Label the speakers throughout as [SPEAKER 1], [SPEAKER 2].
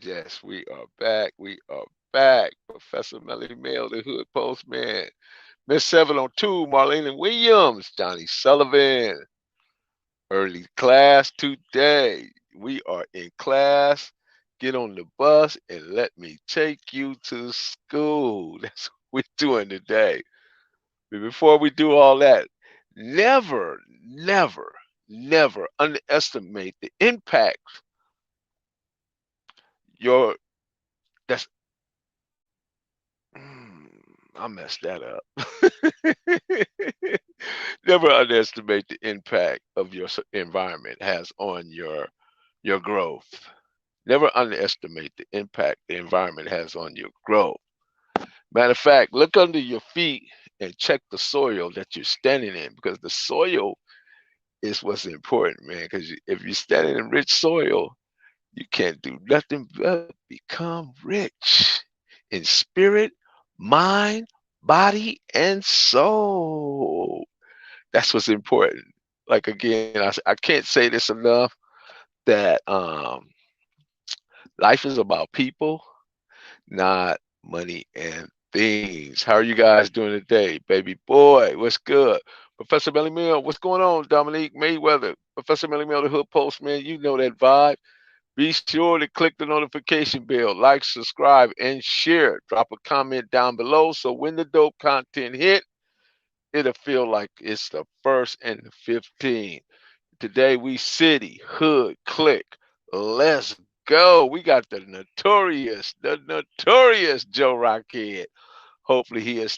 [SPEAKER 1] Yes, we are back. We are back. Professor Melly Mail, the Hood Postman. Miss 702, Marlene Williams, Johnny Sullivan. Early class today. We are in class. Get on the bus and let me take you to school. That's what we're doing today. But before we do all that, never, never, never underestimate the impact your that's Mm, I messed that up. Never underestimate the impact of your environment has on your growth. Never underestimate the impact the environment has on your growth. Matter of fact, look under your feet and check the soil that you're standing in because the soil is what's important, man. Because if you're standing in rich soil, you can't do nothing but become rich in spirit, mind, body, and soul. That's what's important. Like again, I can't say this enough that life is about people, not money and things. How are you guys doing today, baby boy? What's good? Professor Melly Mill, what's going on? Dominique Mayweather, Professor Melly Mill, the Hood Postman, you know that vibe. Be sure to click the notification bell, like, subscribe, and share. Drop a comment down below so when the dope content hit, it'll feel like it's the first and the 15th. Today we city, hood, click. Let's go. We got the notorious Joe Rocchead. Hopefully he'll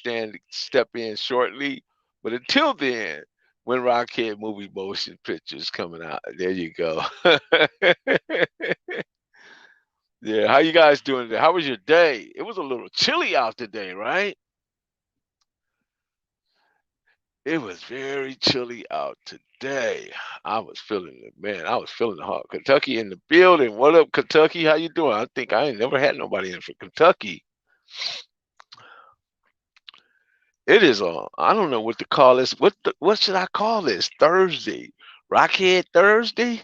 [SPEAKER 1] step in shortly. But until then, when Rockhead movie motion pictures coming out, there you go. Yeah, how you guys doing today? How was your day? It was a little chilly out today, right? It was very chilly out today. I was feeling it, man. I was feeling the heart. Kentucky in the building. What up, Kentucky? How you doing? I think I ain't never had nobody in for Kentucky. It is I don't know what to call this. What should I call this? Thursday. Rockhead Thursday?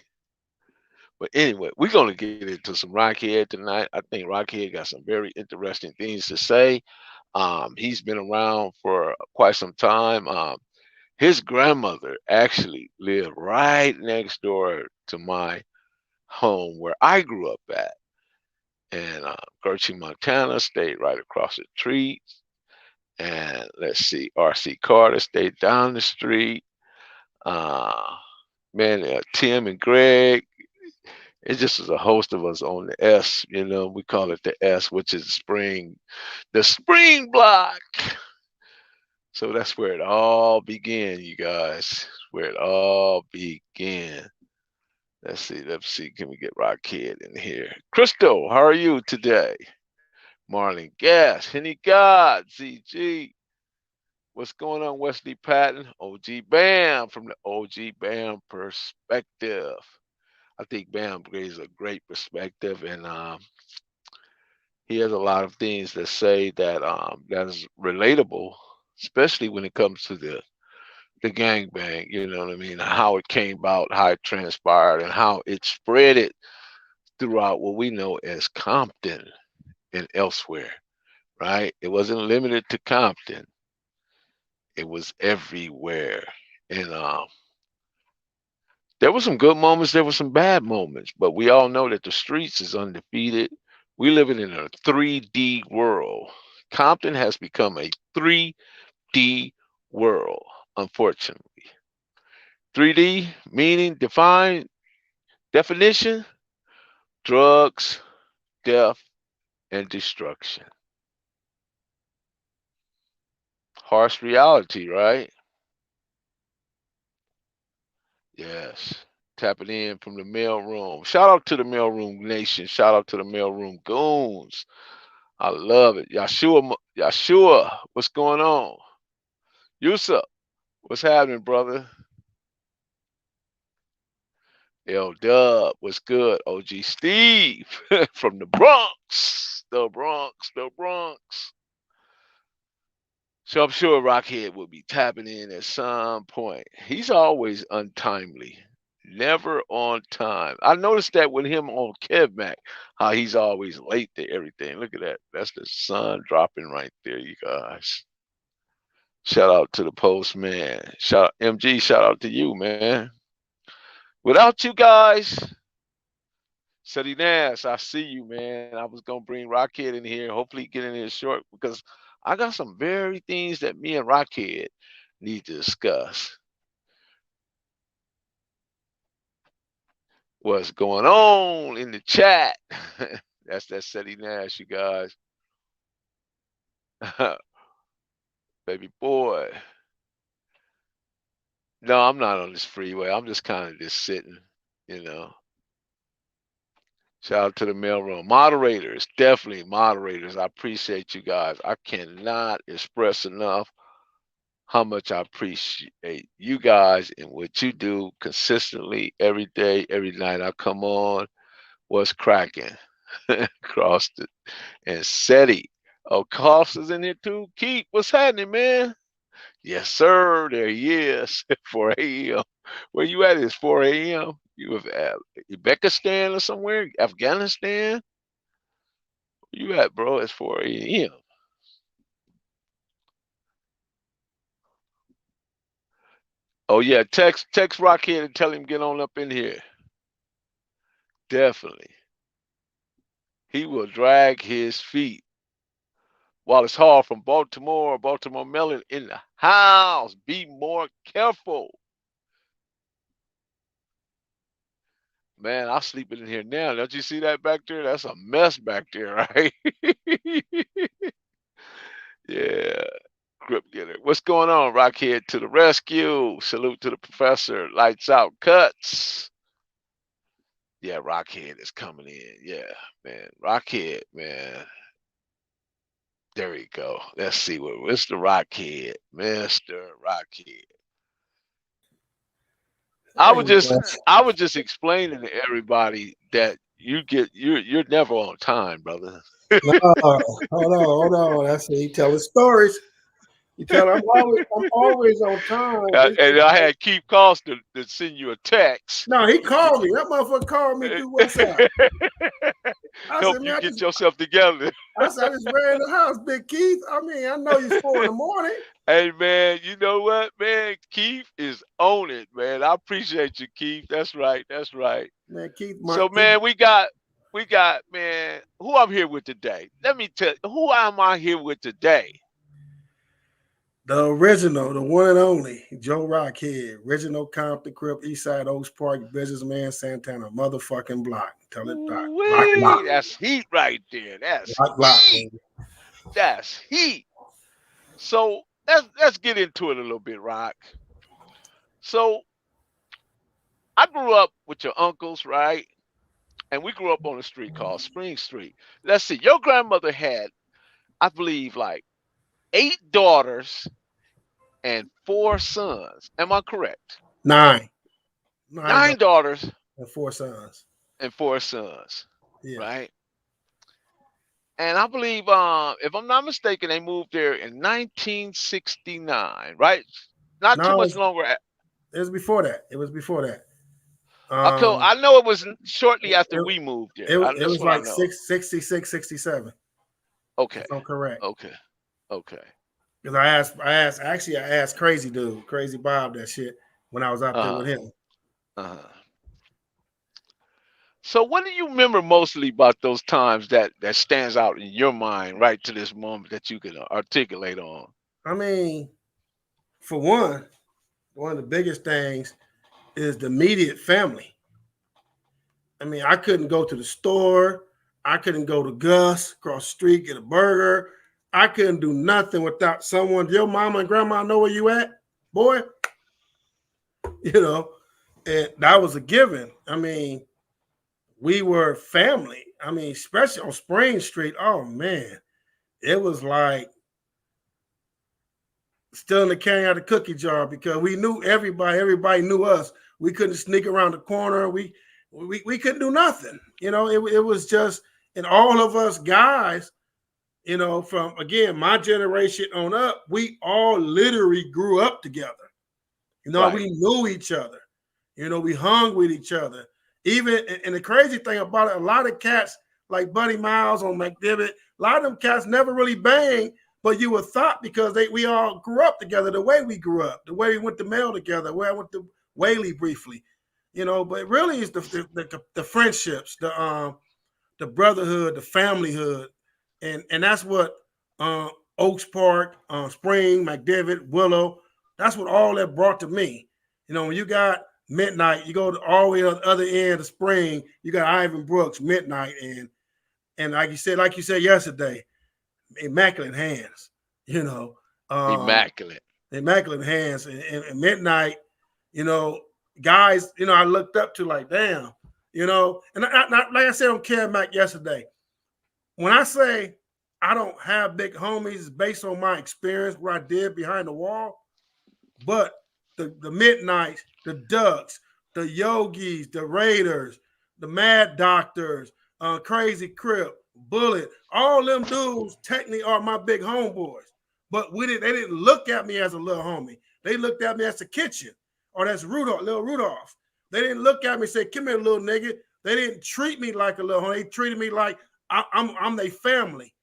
[SPEAKER 1] But anyway, we're gonna get into some Rockhead tonight. I think Rockhead got some very interesting things to say. He's been around for quite some time. His grandmother actually lived right next door to my home where I grew up at. And Gertrude, Montana stayed right across the street. And let's see, R.C. Carter stayed down the street. Uh, man, Tim and Greg. It just was a host of us on the S. We call it the S, which is the spring block. So that's where it all began, you guys. Where it all began. Let's see. Can we get Rockhead in here? Crystal, how are you today? Marlon Gas, Henny God, ZG. What's going on, Wesley Patton? OG Bam from the OG Bam perspective. I think Bam brings a great perspective, and he has a lot of things to say that is relatable, especially when it comes to the gangbang. You know what I mean? How it came about, how it transpired, and how it spread it throughout what we know as Compton and elsewhere. Right? It wasn't limited to Compton. It was everywhere, and there were some good moments. There were some bad moments, but we all know that the streets is undefeated. We living in a 3D world. Compton has become a 3D world, unfortunately. 3D meaning definition, drugs, death, and destruction. Harsh reality, right? Yes. Tapping in from the mail room. Shout out to the mail room nation. Shout out to the mail room goons. I love it. Yeshua, what's going on? Yusuf, what's happening, brother? L Dub, what's good? OG Steve from the Bronx. The Bronx, the Bronx. So I'm sure Rockhead will be tapping in at some point. He's always untimely. Never on time. I noticed that with him on Kevmac, how he's always late to everything. Look at that. That's the sun dropping right there, you guys. Shout out to the postman. Shout out MG, shout out to you, man. Without you guys, City Nash, I see you, man. I was gonna bring Rockhead in here. Hopefully get in here short because I got some very things that me and Rockhead need to discuss. What's going on in the chat? That's that City Nash, you guys. Baby boy. No, I'm not on this freeway. I'm just kind of just sitting, you know. Shout out to the mailroom. Moderators, definitely moderators. I appreciate you guys. I cannot express enough how much I appreciate you guys and what you do consistently every day, every night. I come on. What's cracking? Crossed it. And SETI. Oh, Cost is in here too. Keith, what's happening, man? Yes, sir. There he is. 4 a.m. Where you at? It's 4 a.m. You with Uzbekistan or somewhere? Afghanistan? Where you at, bro? It's 4 a.m. Oh yeah, text Rockhead and tell him get on up in here. Definitely. He will drag his feet. Wallace Hall from Baltimore, Maryland in the house. Be more careful. Man, I'm sleeping in here now. Don't you see that back there? That's a mess back there, right? Yeah. Grip getter. What's going on, Rockhead to the rescue? Salute to the professor. Lights out cuts. Yeah, Rockhead is coming in. Yeah, man. Rockhead, man. There we go. Let's see what Mr. Rockhead. Mr. Rockhead. I was just explaining to everybody that you're never on time, brother.
[SPEAKER 2] No, hold on. That's it. He telling stories. You tell him I'm always on time.
[SPEAKER 1] And I had Keith Cost to send you a text.
[SPEAKER 2] No, he called me. That motherfucker called me through WhatsApp.
[SPEAKER 1] Help said, you get yourself together.
[SPEAKER 2] I said, I just ran the house, Big Keith. I mean, I know you're 4 in the morning.
[SPEAKER 1] Hey, man, you know what, man? Keith is on it, man. I appreciate you, Keith. That's right. That's right.
[SPEAKER 2] Man, Keith.
[SPEAKER 1] Man, we got, man, who I'm here with today. Let me tell you, who am I here with today?
[SPEAKER 2] The original, the one and only, Joe Rocchead, original Compton, Crip, Eastside, Oaks Park, businessman, Santana, motherfucking block. Tell it block.
[SPEAKER 1] That's heat right there. That's heat. That's heat. So let's get into it a little bit, Rock. So I grew up with your uncles, right? And we grew up on a street called Spring Street. Let's see, your grandmother had, I believe, like 8 daughters and 4 sons. Am I correct?
[SPEAKER 2] 9.
[SPEAKER 1] 9 daughters
[SPEAKER 2] and 4 sons.
[SPEAKER 1] And 4 sons.
[SPEAKER 2] Yeah.
[SPEAKER 1] Right? And I believe, if I'm not mistaken, they moved there in 1969, right? Not too much longer.
[SPEAKER 2] It was before that.
[SPEAKER 1] I know it was shortly after we moved there.
[SPEAKER 2] It was like 66, 67.
[SPEAKER 1] Okay.
[SPEAKER 2] If I'm correct.
[SPEAKER 1] Okay.
[SPEAKER 2] Because I asked Crazy Bob that shit when I was out there with him.
[SPEAKER 1] So what do you remember mostly about those times that stands out in your mind right to this moment that you can articulate on?
[SPEAKER 2] I mean, for one of the biggest things is the immediate family. I mean, I couldn't go to the store. I couldn't go to Gus across the street, get a burger. I couldn't do nothing without someone. Your mama and grandma know where you at, boy. You know, and that was a given. I mean, we were family. I mean, especially on Spring Street. Oh man, it was like still in the candy out of the cookie jar because we knew everybody. Everybody knew us. We couldn't sneak around the corner. We couldn't do nothing. You know, it was just, and all of us guys, you know, from again my generation on up, we all literally grew up together. You know, We knew each other. We hung with each other. Even and the crazy thing about it, a lot of cats like Buddy Miles on McDivitt, a lot of them cats never really banged, but you would thought because we all grew up together the way we grew up, the way we went to Mel together, where I went to Whaley briefly, But really, it's the friendships, the brotherhood, the familyhood, and that's what Oaks Park, Spring, McDivitt, Willow, that's what all that brought to me. When you got Midnight, you go all the way to the other end of Spring, you got Ivan Brooks, Midnight, and like you said yesterday, immaculate hands,
[SPEAKER 1] Immaculate.
[SPEAKER 2] immaculate hands, and Midnight, guys, I looked up to like, damn, and like I said on Cam Mac yesterday, when I say I don't have big homies, it's based on my experience, what I did behind the wall, but the Midnights, the Ducks, the Yogis, the Raiders, the Mad Doctors, Crazy Crip, Bullet, all them dudes technically are my big homeboys. But they didn't look at me as a little homie. They looked at me as the kitchen, or that's Rudolph, little Rudolph. They didn't look at me and say, "Come here, little nigga." They didn't treat me like a little homie. They treated me like I'm their family.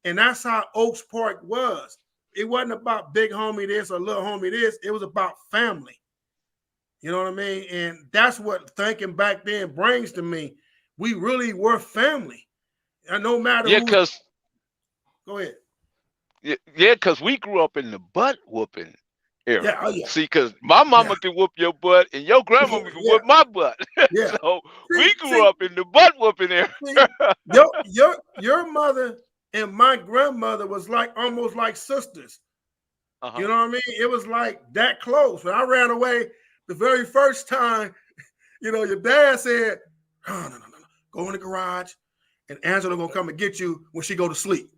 [SPEAKER 2] And that's how Oaks Park was. It wasn't about big homie this or little homie this. It was about family. You know what I mean? And that's what thinking back then brings to me. We really were family. And no matter
[SPEAKER 1] Yeah, cause
[SPEAKER 2] go ahead.
[SPEAKER 1] yeah, cause we grew up in the butt whooping era.
[SPEAKER 2] Yeah, oh yeah.
[SPEAKER 1] See, cause my mama can whoop your butt and your grandmama can whoop my butt.
[SPEAKER 2] Yeah.
[SPEAKER 1] So we grew up in the butt whooping era.
[SPEAKER 2] Your mother and my grandmother was like almost like sisters. You know what I mean? It was like that close. When I ran away the very first time, your dad said, no, go in the garage and Angela gonna come and get you when she go to sleep.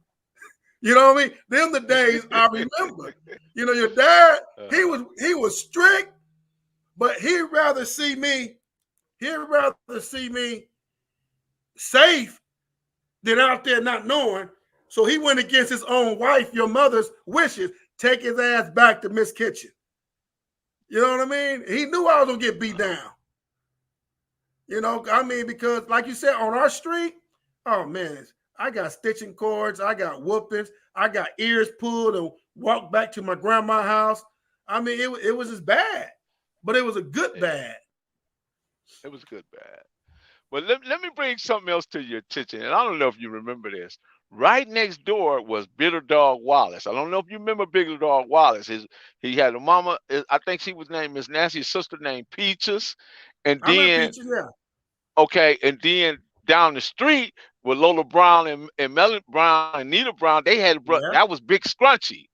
[SPEAKER 2] You know what I mean? Them the days I remember. Your dad, he was strict, but he'd rather see me safe than out there not knowing. So he went against his own wife, your mother's wishes, take his ass back to Miss Kitchen. You know what I mean? He knew I was gonna get beat down. Because like you said, on our street, oh man, I got stitching cords, I got whoopings, I got ears pulled and walked back to my grandma's house. I mean, it was just bad, but it was a good bad.
[SPEAKER 1] It was good bad. Well, let me bring something else to your attention, and I don't know if you remember this. Right next door was Bitter Dog Wallace. I don't know if you remember Bitter Dog Wallace. He had a mama, I think she was named Miss Nancy's sister named Peaches. And then,
[SPEAKER 2] Peaches, yeah.
[SPEAKER 1] Okay, and then down the street with Lola Brown and Melanie Brown and Nita Brown, they had a brother, that was Big Scrunchy.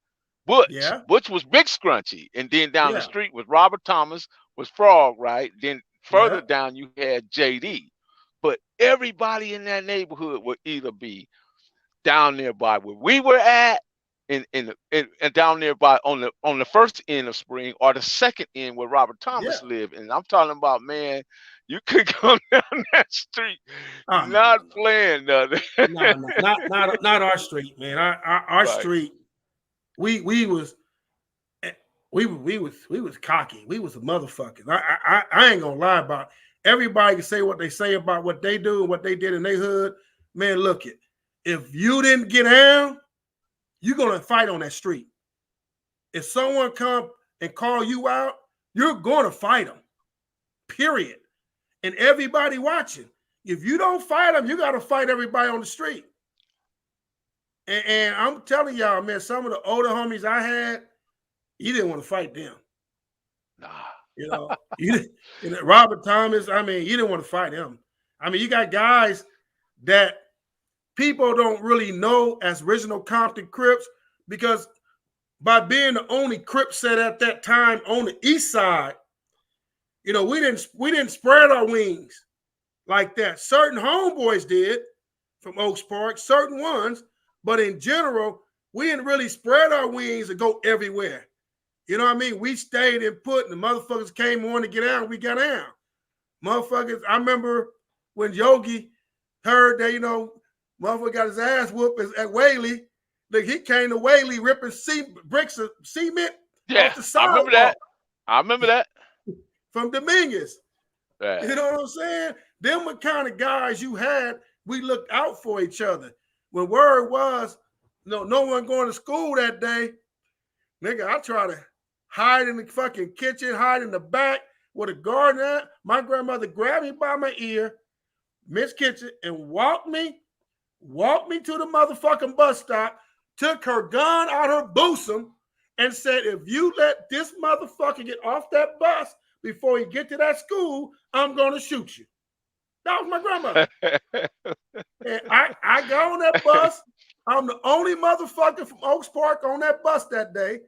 [SPEAKER 1] Butch.
[SPEAKER 2] Yeah.
[SPEAKER 1] Butch was Big Scrunchy. And then down the street with Robert Thomas was Frog, right? Then further down you had JD. But everybody in that neighborhood would either be down nearby where we were at, and down nearby on the first end of Spring, or the second end where Robert Thomas lived. And I'm talking about, man, you could go down that street, playing nothing.
[SPEAKER 2] No, not our street, man. Our street, we was cocky. We was a motherfuckers. I ain't gonna lie about it. Everybody can say what they say about what they do and what they did in their hood. Man, look it. If you didn't get down, you're gonna fight on that street. If someone come and call you out, you're gonna fight them. Period. And everybody watching. If you don't fight them, you gotta fight everybody on the street. And I'm telling y'all, man, some of the older homies I had, you didn't want to fight them. Nah. Robert Thomas, I mean, you didn't want to fight him. I mean, you got guys that people don't really know as original Compton Crips, because by being the only Crip set at that time on the east side, we didn't spread our wings like that. Certain homeboys did from Oaks Park, certain ones, but in general, we didn't really spread our wings and go everywhere. You know what I mean? We stayed and put, and the motherfuckers came on to get out, we got out. Motherfuckers, I remember when Yogi heard that, motherfucker got his ass whooped at Whaley. Like, he came to Whaley ripping bricks of cement off the sidewalk.
[SPEAKER 1] I remember that.
[SPEAKER 2] From Dominguez. You know what I'm saying? Them were kind of guys you had. We looked out for each other. When word was, no one going to school that day, nigga, I try to hide in the fucking kitchen, hide in the back with a garden at. My grandmother grabbed me by my ear, Miss Kitchen, and walked me to the motherfucking bus stop, took her gun out her bosom, and said, if you let this motherfucker get off that bus before he get to that school, I'm going to shoot you. That was my grandmother. And I got on that bus. I'm the only motherfucker from Oaks Park on that bus that day.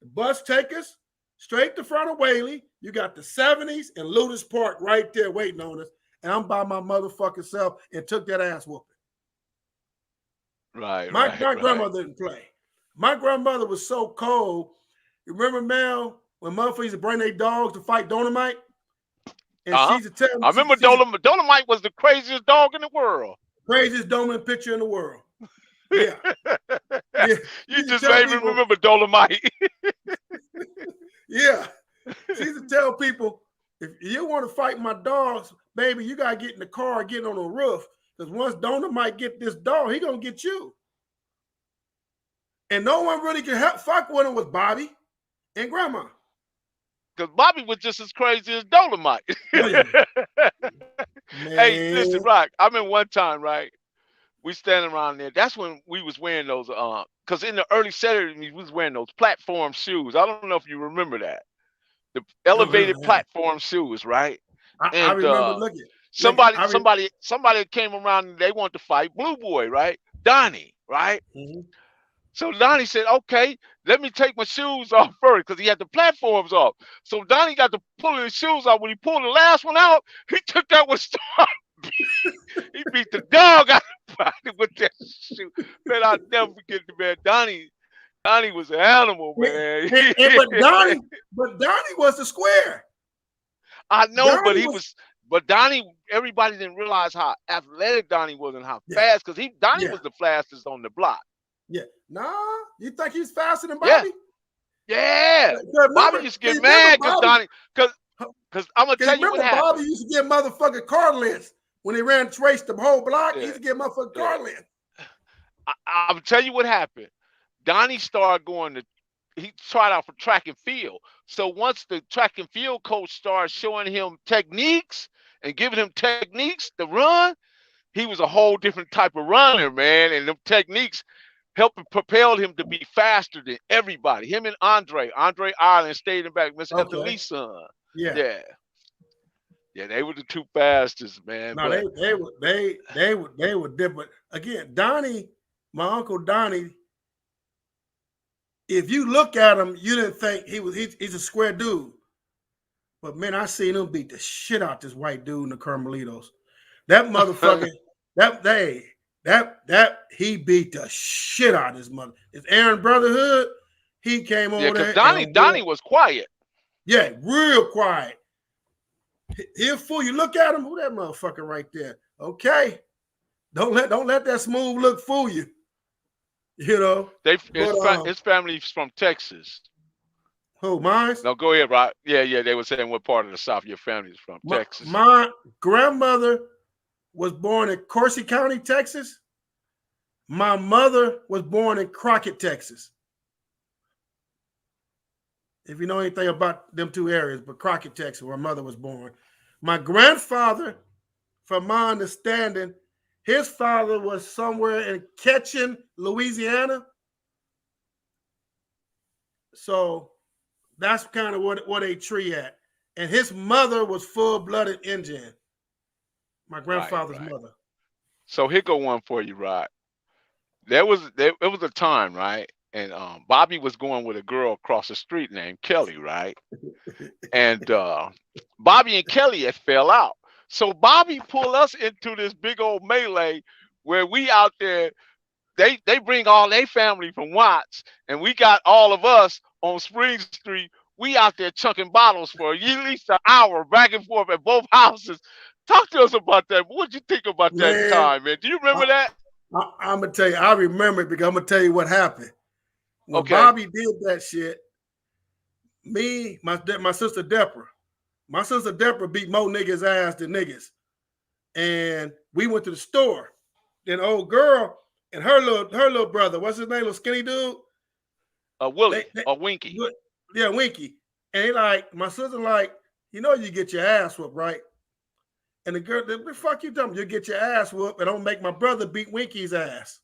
[SPEAKER 2] The bus take us straight to front of Whaley. You got the 70s and Ludus Park right there waiting on us. And I'm by my motherfucking self and took that ass whooping. My grandmother didn't play. My grandmother was so cold. You remember, Mel, when motherfuckers used to bring their dogs to fight Dynamite? And she used to tell me.
[SPEAKER 1] I remember Dynamite was the craziest dog in the world.
[SPEAKER 2] Craziest dominant picture in the world. Yeah.
[SPEAKER 1] You just made me remember Dolomite.
[SPEAKER 2] Yeah. She used to tell people, if you want to fight my dogs, baby, you got to get in the car, get on the roof. Because once Dolomite get this dog, he going to get you. And no one really could fuck with him was Bobby and Grandma.
[SPEAKER 1] Because Bobby was just as crazy as Dolomite. Hey, listen, Rock, I remember one time, right? We standing around there. That's when we was wearing those, because in the early 70s, we was wearing those platform shoes. I don't know if you remember that. The elevated platform shoes, right?
[SPEAKER 2] I remember looking.
[SPEAKER 1] Somebody came around and they wanted to fight Blue Boy, right? Donny, right? Mm-hmm. So Donny said, okay, let me take my shoes off first because he had the platforms off. So Donny got to pulling his shoes off. When he pulled the last one out, he took that one start. He beat the dog out of body with that shoe. Man, I'll never forget the man. Donny was an animal, man.
[SPEAKER 2] But Donny was the square.
[SPEAKER 1] I know, but Donny, everybody didn't realize how athletic Donny was and how fast, because Donny was the fastest on the block.
[SPEAKER 2] Yeah. Nah, you think he's faster than Bobby?
[SPEAKER 1] Yeah. Bobby used to get mad because Donny, because I'm going to tell you what happened.
[SPEAKER 2] Bobby used to get motherfucking car lengths when he ran race the whole block. He used to get motherfucking car lengths.
[SPEAKER 1] I'm going to tell you what happened. Donny started he tried out for track and field. So once the track and field coach started showing him techniques and giving him techniques to run, he was a whole different type of runner, man. And them techniques helped propel him to be faster than everybody. Him and Andre Ireland stayed in back. Mr. Anthony Lee's son. Yeah, they were the two fastest, man.
[SPEAKER 2] No, they were different. Again, Donny, my uncle Donny. If you look at him, you didn't think he's a square dude. But man, I seen him beat the shit out this white dude in the Carmelitos. That motherfucker, he beat the shit out of his mother. It's Aaron Brotherhood. He came over there.
[SPEAKER 1] Donny was quiet.
[SPEAKER 2] Yeah, real quiet. He'll fool you. Look at him. Who that motherfucker right there? Okay. Don't let that smooth look fool you. You know,
[SPEAKER 1] his family's from Texas.
[SPEAKER 2] Who, mine?
[SPEAKER 1] No, go ahead, Rob. Yeah. They were saying what part of the South your family's from. Texas.
[SPEAKER 2] My grandmother was born in Corsi County, Texas. My mother was born in Crockett, Texas. If you know anything about them two areas, but Crockett, Texas, where my mother was born. My grandfather, from my understanding, his father was somewhere in Ketchum, Louisiana. So that's kind of what a tree at. And his mother was full-blooded Indian. My grandfather's mother.
[SPEAKER 1] So here go one for you, Rod. It was a time, right? And Bobby was going with a girl across the street named Kelly, right? And Bobby and Kelly had fell out. So Bobby pulled us into this big old melee where we out there, they bring all their family from Watts, and we got all of us on Spring Street. We out there chunking bottles for at least an hour back and forth at both houses. Talk to us about that. What'd you think about that time, man? Do you remember that?
[SPEAKER 2] I'm going to tell you, I remember it because I'm going to tell you what happened. When Bobby did that shit, me, my sister Deborah, My sister Deborah beat more niggas' ass than niggas. And we went to the store. Then old girl and her little brother, what's his name, little skinny dude?
[SPEAKER 1] Willie or Winky.
[SPEAKER 2] Yeah, Winky. And he like, my sister like, you get your ass whooped, right? And the girl, the fuck you dumb, you get your ass whooped and don't make my brother beat Winky's ass.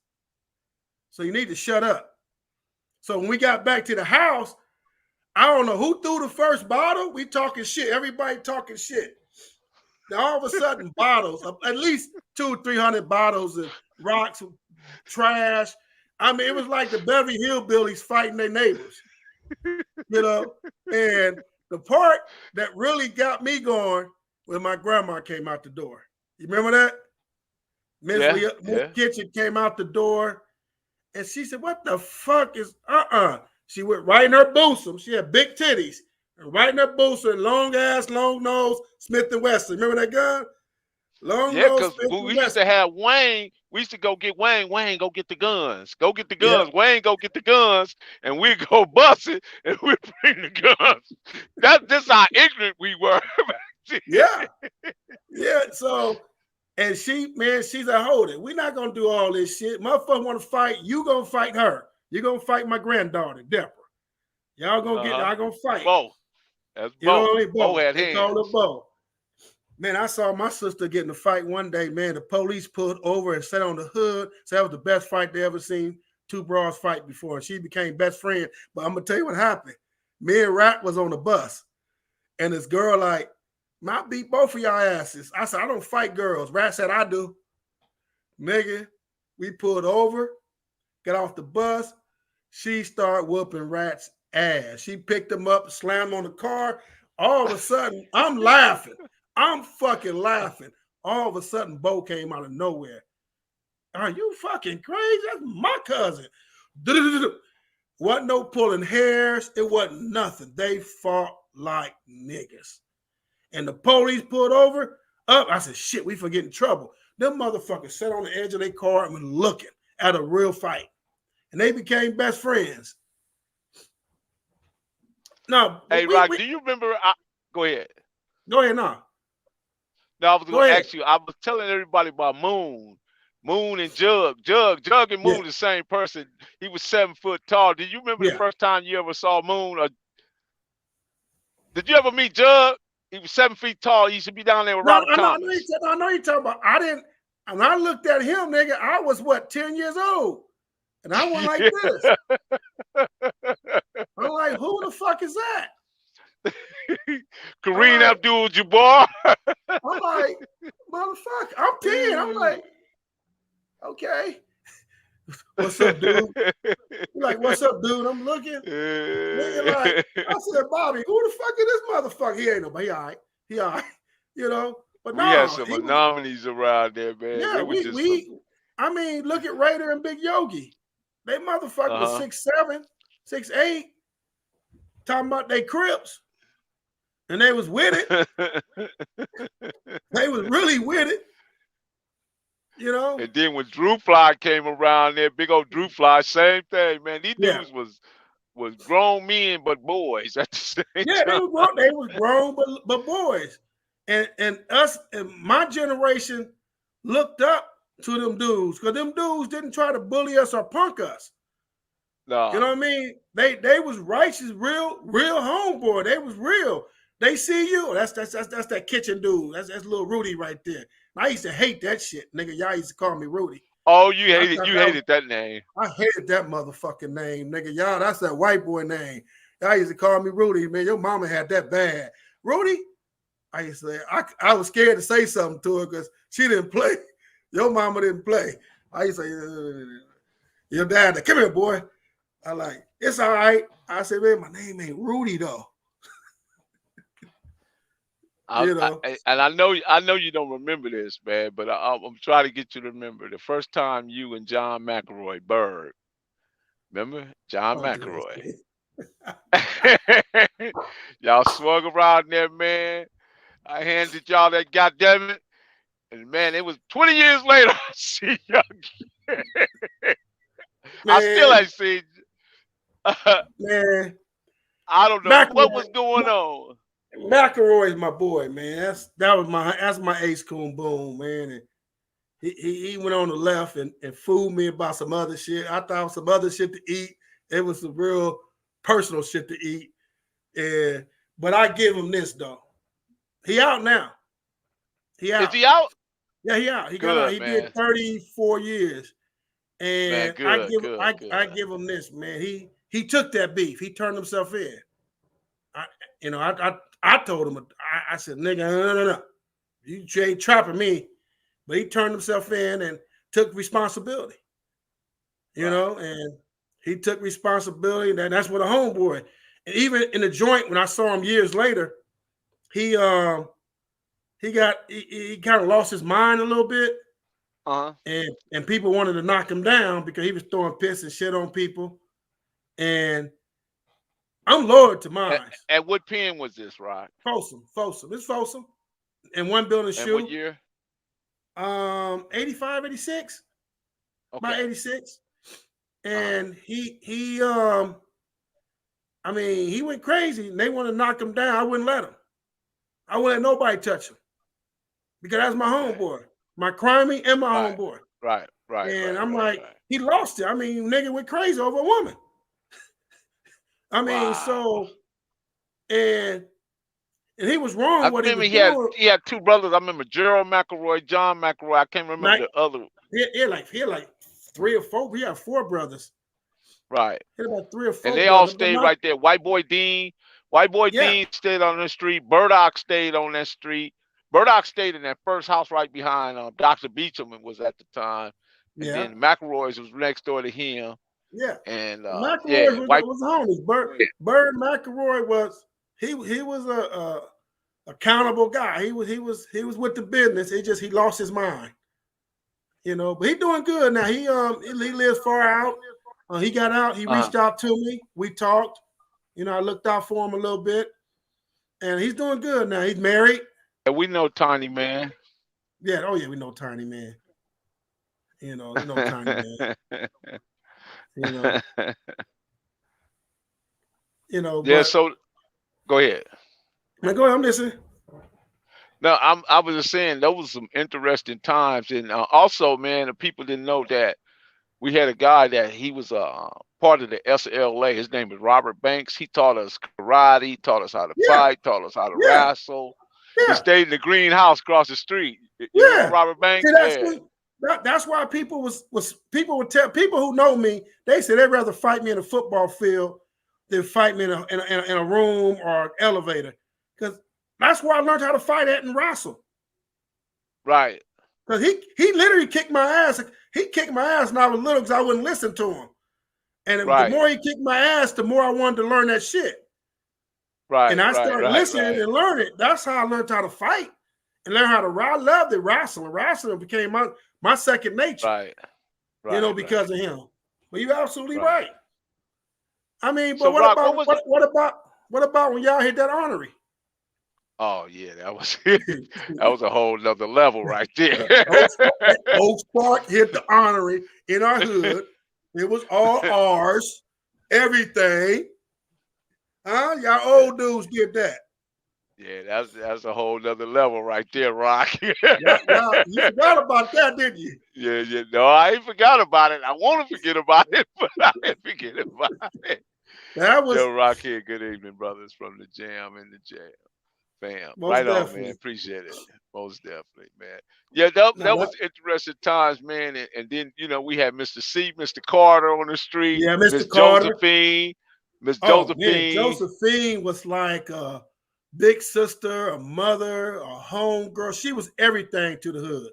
[SPEAKER 2] So you need to shut up. So when we got back to the house, I don't know who threw the first bottle. We talking shit. Everybody talking shit. Then all of a sudden, bottles, at least 200-300 bottles of rocks, trash. I mean, it was like the Beverly Hillbillies fighting their neighbors. And the part that really got me going when my grandma came out the door. You remember that? Miss Kitchen came out the door and she said, what the fuck is She went right in her bosom. She had big titties. And right in her bosom, long ass, long nose, Smith & Wesson. Remember that gun? Long nose,
[SPEAKER 1] Smith & Wesson. We used to have Wayne. We used to go get Wayne. Wayne, go get the guns. Go get the guns. Yeah. Wayne, go get the guns. And we go bust it and we bring the guns. That's how ignorant we were.
[SPEAKER 2] Yeah. So, and she's like, hold it. We're not going to do all this shit. Motherfucker want to fight. You going to fight her. You're going to fight my granddaughter, Deborah. Y'all going to fight.
[SPEAKER 1] Bo. That's Bo. Bo had hands.
[SPEAKER 2] Call it Bo. Man, I saw my sister get in a fight one day, man. The police pulled over and sat on the hood. So that was the best fight they ever seen. Two bras fight before. And she became best friend. But I'm going to tell you what happened. Me and Rat was on the bus. And this girl like, I beat both of y'all asses. I said, I don't fight girls. Rat said, I do. Nigga, we pulled over, got off the bus. She started whooping Rat's ass. She picked him up, slammed on the car. All of a sudden, I'm laughing. I'm fucking laughing. All of a sudden, Bo came out of nowhere. Are you fucking crazy? That's my cousin. Wasn't no pulling hairs. It wasn't nothing. They fought like niggas. And the police pulled over. I said, shit, we for get in trouble. Them motherfuckers sat on the edge of their car and were looking at a real fight. And they became best friends. No.
[SPEAKER 1] Hey, Rock, do you remember? Go ahead.
[SPEAKER 2] Go ahead now.
[SPEAKER 1] No, I was going to ask you. I was telling everybody about Moon and Jug. Jug and Moon the same person. He was 7 foot tall. Did you remember the first time you ever saw Moon? Or did you ever meet Jug? He was 7 feet tall. He used to be down there with Robert Thomas.
[SPEAKER 2] I know you're talking about. I didn't. And I looked at him, nigga. I was 10 years old, and I went like this. I'm like, who the fuck is that?
[SPEAKER 1] Kareem Abdul-Jabbar.
[SPEAKER 2] I'm like, motherfucker. I'm 10. I'm like, okay. What's up, dude? You're like, what's up, dude? I'm looking. Nigga, like, I said, Bobby, who the fuck is this motherfucker? He ain't nobody. He all right. But
[SPEAKER 1] we had some anomalies around there, man.
[SPEAKER 2] Yeah, I mean, look at Raider and Big Yogi. They motherfucker was 6'7", 6'8", talking about they Crips. And they was with it. They was really with it.
[SPEAKER 1] And then when Drew Fly came around there, big old Drew Fly, same thing, man. These dudes was grown men but boys at the same time.
[SPEAKER 2] Yeah, they was grown but boys. And us and my generation looked up to them dudes because them dudes didn't try to bully us or punk us.
[SPEAKER 1] No.
[SPEAKER 2] You know what I mean? They was righteous, real homeboy. They was real. They see you. That's that kitchen dude. That's little Rudy right there. I used to hate that shit, nigga. Y'all used to call me Rudy.
[SPEAKER 1] Oh, you hated that name.
[SPEAKER 2] I hated that motherfucking name, nigga. Y'all, that's that white boy name. Y'all used to call me Rudy, man. Your mama had that bad. Rudy, I used to say, I was scared to say something to her because she didn't play. Your mama didn't play. I used to say, your dad, come here, boy. I like, it's all right. I said, man, my name ain't Rudy though.
[SPEAKER 1] And I know you don't remember this, man, but I'm trying to get you to remember the first time you and John McElroy, Bird. Remember? John McElroy. Y'all swung around there, man. I handed y'all that goddamn it. And man, it was 20 years later. I see y'all. I still ain't seen you.
[SPEAKER 2] Man.
[SPEAKER 1] I don't know what was going on.
[SPEAKER 2] McElroy's my boy, man. That's my ace coon boom, man. And he went on the left and fooled me about some other shit. I thought it was some other shit to eat. It was some real personal shit to eat. And but I give him this though. He out now. He
[SPEAKER 1] Is
[SPEAKER 2] out.
[SPEAKER 1] he out?
[SPEAKER 2] Yeah, he out. He got out.
[SPEAKER 1] Good,
[SPEAKER 2] He did
[SPEAKER 1] man.
[SPEAKER 2] 34 years.
[SPEAKER 1] Man,
[SPEAKER 2] And
[SPEAKER 1] good, good,
[SPEAKER 2] I
[SPEAKER 1] good.
[SPEAKER 2] give him this, man. He took that beef. He turned himself in. I I told him, I said, nigga, no. You ain't trapping me. But he turned himself in and took responsibility. And he took responsibility. That's what a homeboy. And even in the joint, when I saw him years later, he kind of lost his mind a little bit.
[SPEAKER 1] Uh-huh.
[SPEAKER 2] And people wanted to knock him down because he was throwing piss and shit on people. And I'm loyal to mine.
[SPEAKER 1] At what pen was this, Rock?
[SPEAKER 2] Folsom. It's Folsom. And one building
[SPEAKER 1] And what
[SPEAKER 2] shoe.
[SPEAKER 1] year?
[SPEAKER 2] 85, 86.
[SPEAKER 1] Okay.
[SPEAKER 2] About 86. And he went crazy and they want to knock him down. I wouldn't let him. I wouldn't let nobody touch him. Because that's my homeboy. My crimey and my homeboy.
[SPEAKER 1] Right.
[SPEAKER 2] And I'm like, he lost it. I mean, nigga went crazy over a woman. I mean, so and he was wrong.
[SPEAKER 1] I
[SPEAKER 2] what
[SPEAKER 1] remember
[SPEAKER 2] he was doing.
[SPEAKER 1] He had two brothers. I remember Gerald McElroy, John McElroy. I can't remember the other.
[SPEAKER 2] He had like 3 or 4. We had 4 brothers.
[SPEAKER 1] Right.
[SPEAKER 2] He had about 3 or 4.
[SPEAKER 1] And they all stayed right there. White Boy Dean stayed on the street. Burdock stayed on that street. Burdock stayed in that first house right behind Dr. Beecham was at the time. And then McElroy's was next door to him.
[SPEAKER 2] Yeah.
[SPEAKER 1] And
[SPEAKER 2] McElroy was homies. Bird McElroy was he was a accountable guy. He was with the business. He lost his mind. But he doing good now. He lives far out. He got out. He reached out to me. We talked. I looked out for him a little bit, and he's doing good now. He's married.
[SPEAKER 1] And we know Tiny Man.
[SPEAKER 2] Yeah. Oh yeah, we know Tiny Man. We know Tiny Man.
[SPEAKER 1] Yeah. So go ahead.
[SPEAKER 2] Now go ahead. I'm listening.
[SPEAKER 1] No, I was just saying those were some interesting times, and also, man, the people didn't know that we had a guy that he was part of the SLA. His name was Robert Banks. He taught us karate. He taught us how to fight. Taught us how to wrestle. Yeah. He stayed in the greenhouse across the street. You know Robert Banks?
[SPEAKER 2] See, that's why people would tell people who know me. They said they'd rather fight me in a football field than fight me in a room or an elevator, because that's where I learned how to fight at and wrestle.
[SPEAKER 1] Right.
[SPEAKER 2] Because he literally kicked my ass. He kicked my ass when I was little because I wouldn't listen to him. And the more he kicked my ass, the more I wanted to learn that shit.
[SPEAKER 1] Right.
[SPEAKER 2] And I started listening and learning. That's how I learned how to fight and learn how to I loved it, wrestling. Wrestling became my second nature. Right. Because of him. But you're absolutely right. I mean, but what about when y'all hit that honorary?
[SPEAKER 1] Oh yeah, that was a whole nother level right there.
[SPEAKER 2] Oak Park hit the honorary in our hood. It was all ours, everything. Y'all old dudes did that.
[SPEAKER 1] Yeah, that's a whole nother level right there, Rock.
[SPEAKER 2] You forgot about that, didn't you?
[SPEAKER 1] Yeah. No, I ain't forgot about it. I want to forget about it, but I didn't forget about it.
[SPEAKER 2] That was
[SPEAKER 1] Joe Rocchead. Good evening, brothers from the jam in the jail. Fam. Right definitely. On, man. Appreciate it. Most definitely, man. Yeah, that was interesting times, man. And then, we had Mr. C, Mr. Carter on the street.
[SPEAKER 2] Yeah, Mr. Carter.
[SPEAKER 1] Josephine. Miss Josephine.
[SPEAKER 2] Man, Josephine was like a big sister, a mother, a home girl. She was everything to the hood.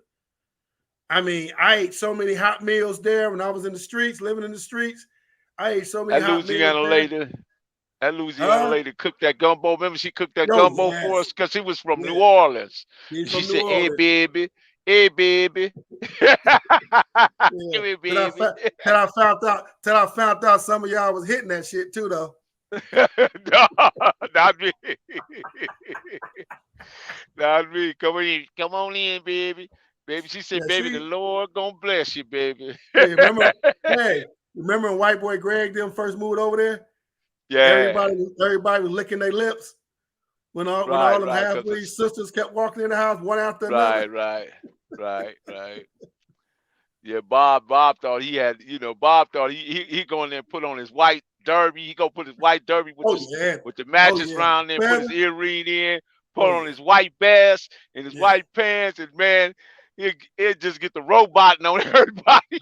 [SPEAKER 2] I mean, I ate so many hot meals there when I was in the streets, living in the streets. I ate so many hot meals there.
[SPEAKER 1] That Louisiana lady cooked that gumbo. Remember, she cooked that gumbo for us because she was from New Orleans. She said, "Hey, baby. Hey, baby." Give me, baby.
[SPEAKER 2] Till I found out some of y'all was hitting that shit too, though.
[SPEAKER 1] No, not me. Not me. Come on in, baby. Baby, she said, "Baby, the Lord gonna bless you, baby."
[SPEAKER 2] Hey, remember when White Boy Greg them first moved over there?
[SPEAKER 1] Yeah.
[SPEAKER 2] Everybody was licking their lips. when all them
[SPEAKER 1] right, because
[SPEAKER 2] half-breed
[SPEAKER 1] it's
[SPEAKER 2] sisters kept walking in the house one after another.
[SPEAKER 1] right, right, right. Yeah, Bob thought he had, Bob thought he go in there and put on his white derby. He go put his white derby with
[SPEAKER 2] Oh yeah,
[SPEAKER 1] the
[SPEAKER 2] oh
[SPEAKER 1] matches
[SPEAKER 2] yeah,
[SPEAKER 1] round there, put his
[SPEAKER 2] feather.
[SPEAKER 1] earring in, put
[SPEAKER 2] Oh
[SPEAKER 1] on
[SPEAKER 2] yeah,
[SPEAKER 1] his white vest and his
[SPEAKER 2] yeah.
[SPEAKER 1] white pants, and man, it just get the roboting on everybody.